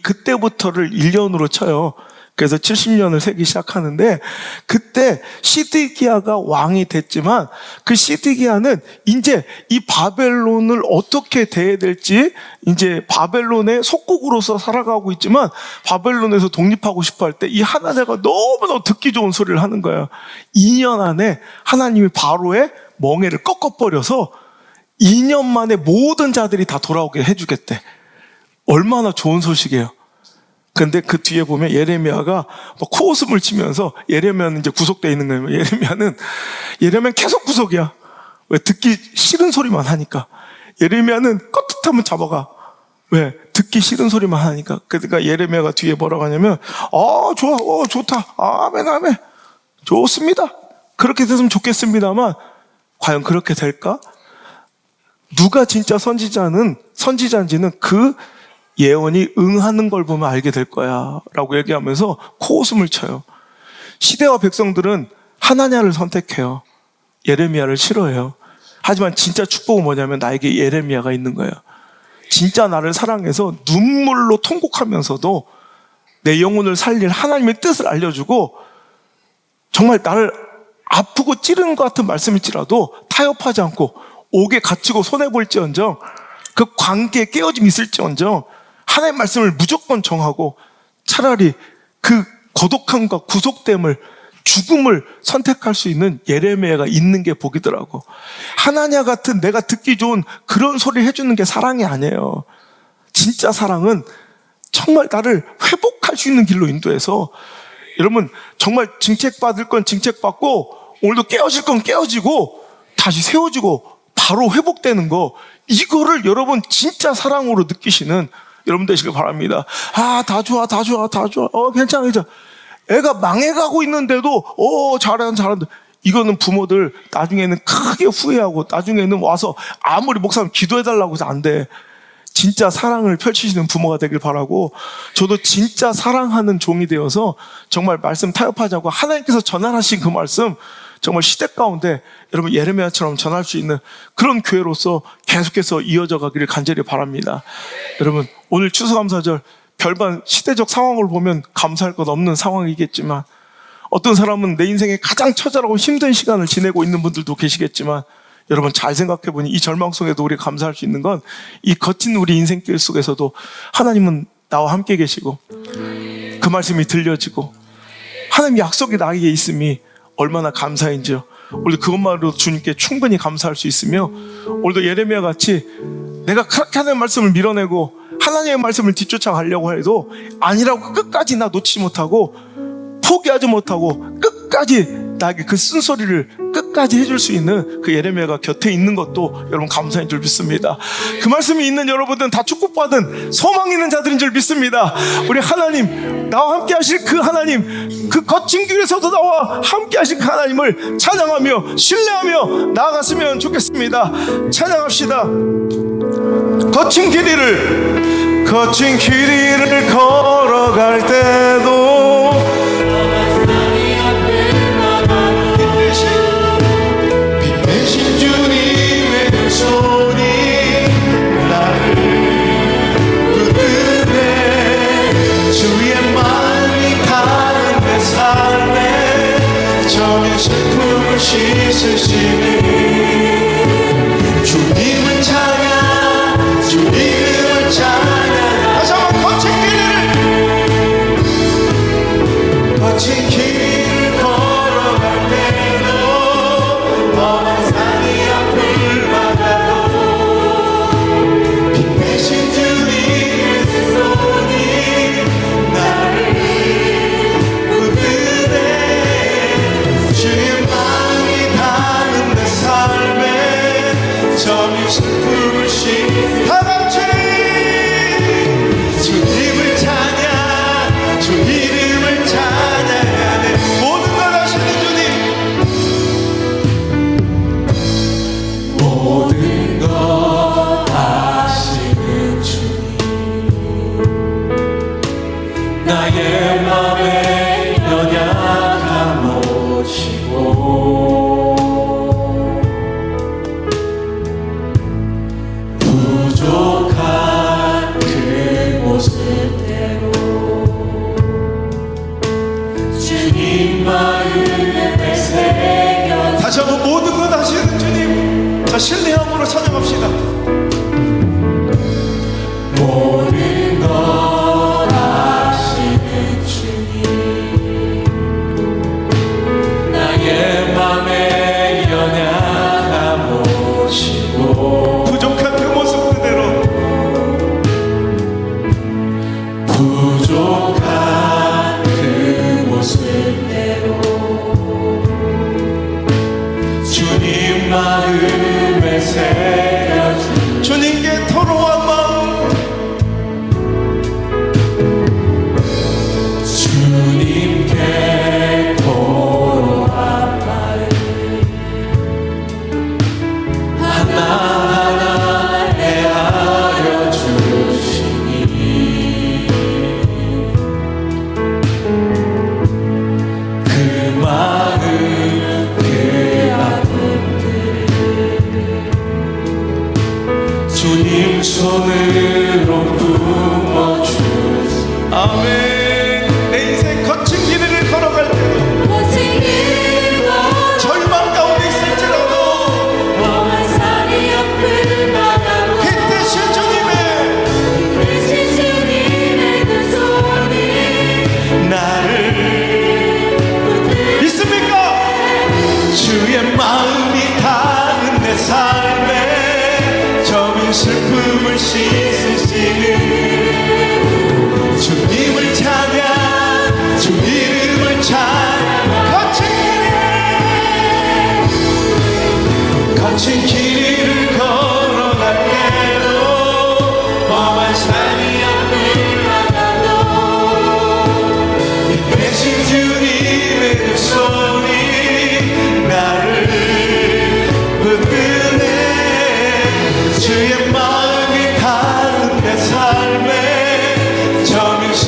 그때부터를 1년으로 쳐요. 그래서 70년을 세기 시작하는데 그때 시드기야가 왕이 됐지만 그 시드기야는 이제 이 바벨론을 어떻게 대해야 될지 이제 바벨론의 속국으로서 살아가고 있지만 바벨론에서 독립하고 싶어 할 때 이 하나냐가 너무너무 듣기 좋은 소리를 하는 거예요. 2년 안에 하나님이 바로의 멍에를 꺾어버려서 2년 만에 모든 자들이 다 돌아오게 해주겠대. 얼마나 좋은 소식이에요. 근데 그 뒤에 보면 예레미야가 코웃음을 치면서 예레미야는 이제 구속되어 있는 거예요. 예레미야는 계속 구속이야. 왜? 듣기 싫은 소리만 하니까. 예레미야는 껐듯하면 잡아가. 왜? 듣기 싫은 소리만 하니까. 그러니까 예레미야가 뒤에 뭐라고 하냐면 좋아, 좋다, 아멘, 아멘, 좋습니다. 그렇게 됐으면 좋겠습니다만 과연 그렇게 될까? 누가 진짜 선지자인지는 그 예언이 응하는 걸 보면 알게 될 거야 라고 얘기하면서 코웃음을 쳐요. 시대와 백성들은 하나냐를 선택해요. 예레미야를 싫어해요. 하지만 진짜 축복은 뭐냐면 나에게 예레미야가 있는 거예요. 진짜 나를 사랑해서 눈물로 통곡하면서도 내 영혼을 살릴 하나님의 뜻을 알려주고 정말 나를 아프고 찌르는 것 같은 말씀일지라도 타협하지 않고 옥에 갇히고 손해볼지언정 그 관계에 깨어짐이 있을지언정 하나님의 말씀을 무조건 정하고 차라리 그 고독함과 구속됨을 죽음을 선택할 수 있는 예레미야가 있는 게 복이더라고. 하나냐 같은 내가 듣기 좋은 그런 소리를 해주는 게 사랑이 아니에요. 진짜 사랑은 정말 나를 회복할 수 있는 길로 인도해서, 여러분 정말 징책받을 건 징책받고 오늘도 깨어질 건 깨어지고 다시 세워지고 바로 회복되는 거, 이거를 여러분 진짜 사랑으로 느끼시는 여러분 되시길 바랍니다. 다 좋아 괜찮아. 애가 망해가고 있는데도 잘한다. 이거는 부모들 나중에는 크게 후회하고 나중에는 와서 아무리 목사님 기도해달라고 해서 안 돼. 진짜 사랑을 펼치시는 부모가 되길 바라고, 저도 진짜 사랑하는 종이 되어서 정말 말씀 타협하자고 하나님께서 전하신 그 말씀 정말 시대 가운데 여러분 예레미야처럼 전할 수 있는 그런 교회로서 계속해서 이어져 가기를 간절히 바랍니다. 여러분 오늘 추수감사절 별반 시대적 상황을 보면 감사할 것 없는 상황이겠지만, 어떤 사람은 내 인생에 가장 처절하고 힘든 시간을 지내고 있는 분들도 계시겠지만, 여러분 잘 생각해보니 이 절망 속에도 우리가 감사할 수 있는 건, 이 거친 우리 인생길 속에서도 하나님은 나와 함께 계시고 그 말씀이 들려지고 하나님 약속이 나에게 있음이 얼마나 감사인지요. 오늘 그것만으로 주님께 충분히 감사할 수 있으며, 오늘도 예레미야 같이 내가 그렇게 하나님의 말씀을 밀어내고 하나님의 말씀을 뒤쫓아가려고 해도 아니라고 끝까지 나 놓치지 못하고 포기하지 못하고 끝까지 나에게 그 쓴소리를 끝까지 해줄 수 있는 그 예레미야가 곁에 있는 것도 여러분 감사인 줄 믿습니다. 그 말씀이 있는 여러분들은 다 축복받은 소망 있는 자들인 줄 믿습니다. 우리 하나님, 나와 함께 하실 그 하나님, 그 거친 길에서도 나와 함께 하실 그 하나님을 찬양하며 신뢰하며 나아갔으면 좋겠습니다. 찬양합시다. 거친 길 위를 걸어갈 때도 빛 대신 주님의 두 손이 나를 붙드네. 주의 마음이 가는 내 삶에 저는 슬픔을 씻으시니 주님을 찬양, 주님을 찬양. 다시 한번 거친 길을 걸어갈 때도 험한 산이 앞을 막아도 빛 대신 주님의 손이 나를 붙드네. 주의 마음이 닿는 내 삶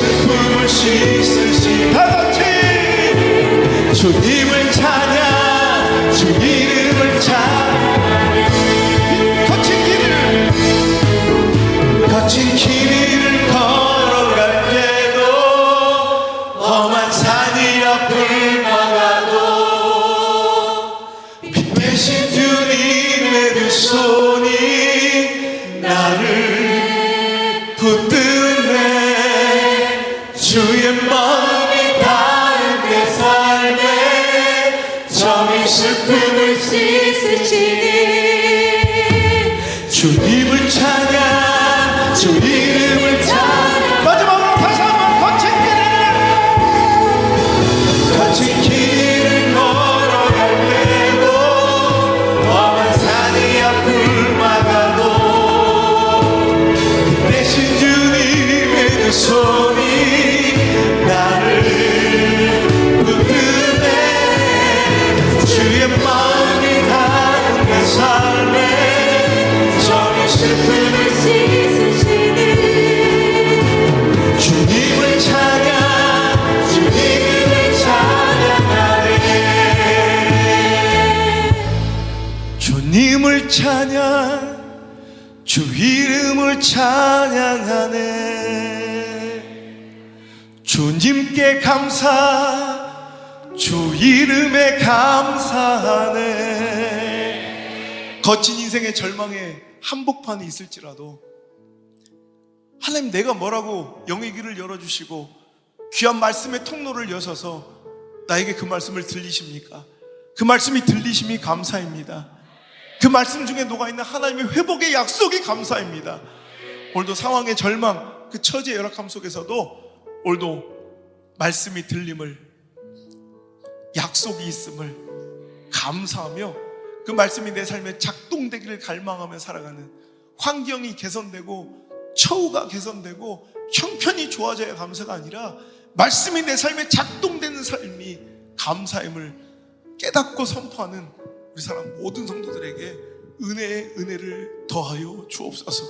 슬픔을 씻으시 다같이 주님을 찬양 주 이름을 찬양 거친 길을 걸어갈 때도 험한 산이 앞을 막아도 피 대신 주님의 두 손이 나를 붙드네 주의 마음이 닿은 내 삶에 점이 슬픔을 씻으시니 주님을 찬양 주 이름을 찬양 마지막으로 다시 한번 거친 길을 걸어갈 때도 험한 산이 앞을 막아도 대신 주님의 두 손이 나를 붙드네 주의 마음이 닿은 내 삶에 저리 슬픔을 주님을 찬양 주 이름을 찬양하네 주님을 찬양 주 이름을 찬양하네 주님께 감사 주 이름에 감사하네 거친 인생의 절망에 한복판이 있을지라도 하나님 내가 뭐라고 영의 길을 열어주시고 귀한 말씀의 통로를 여셔서 나에게 그 말씀을 들리십니까? 그 말씀이 들리심이 감사입니다. 그 말씀 중에 녹아있는 하나님의 회복의 약속이 감사입니다. 오늘도 상황의 절망 그 처지의 열악함 속에서도 오늘도 말씀이 들림을 약속이 있음을 감사하며 그 말씀이 내 삶에 작동되기를 갈망하며 살아가는 환경이 개선되고 처우가 개선되고 형편이 좋아져야 감사가 아니라 말씀이 내 삶에 작동되는 삶이 감사임을 깨닫고 선포하는 우리 사람 모든 성도들에게 은혜의 은혜를 더하여 주옵소서.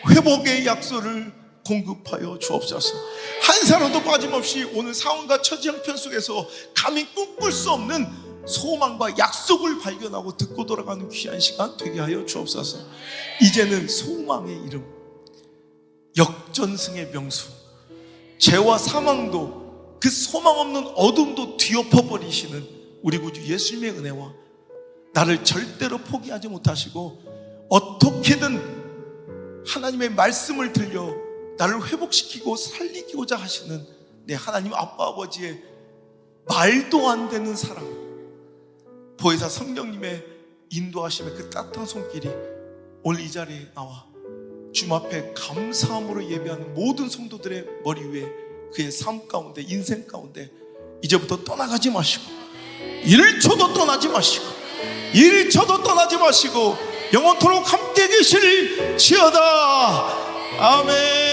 회복의 약속을 공급하여 주옵소서. 한 사람도 빠짐없이 오늘 상황과 처지 형편 속에서 감히 꿈꿀 수 없는 소망과 약속을 발견하고 듣고 돌아가는 귀한 시간 되게 하여 주옵소서. 이제는 소망의 이름, 역전승의 명수, 죄와 사망도 그 소망 없는 어둠도 뒤엎어버리시는 우리 구주 예수님의 은혜와 나를 절대로 포기하지 못하시고 어떻게든 하나님의 말씀을 들려 나를 회복시키고 살리고자 하시는 내 하나님 아빠 아버지의 말도 안 되는 사랑, 보혜사 성령님의 인도하심의 그 따뜻한 손길이 오늘 이 자리에 나와 주님 앞에 감사함으로 예배하는 모든 성도들의 머리 위에 그의 삶 가운데 인생 가운데 이제부터 떠나가지 마시고 1초도 떠나지 마시고 1초도 떠나지 마시고 영원토록 함께 계실지어다. 아멘.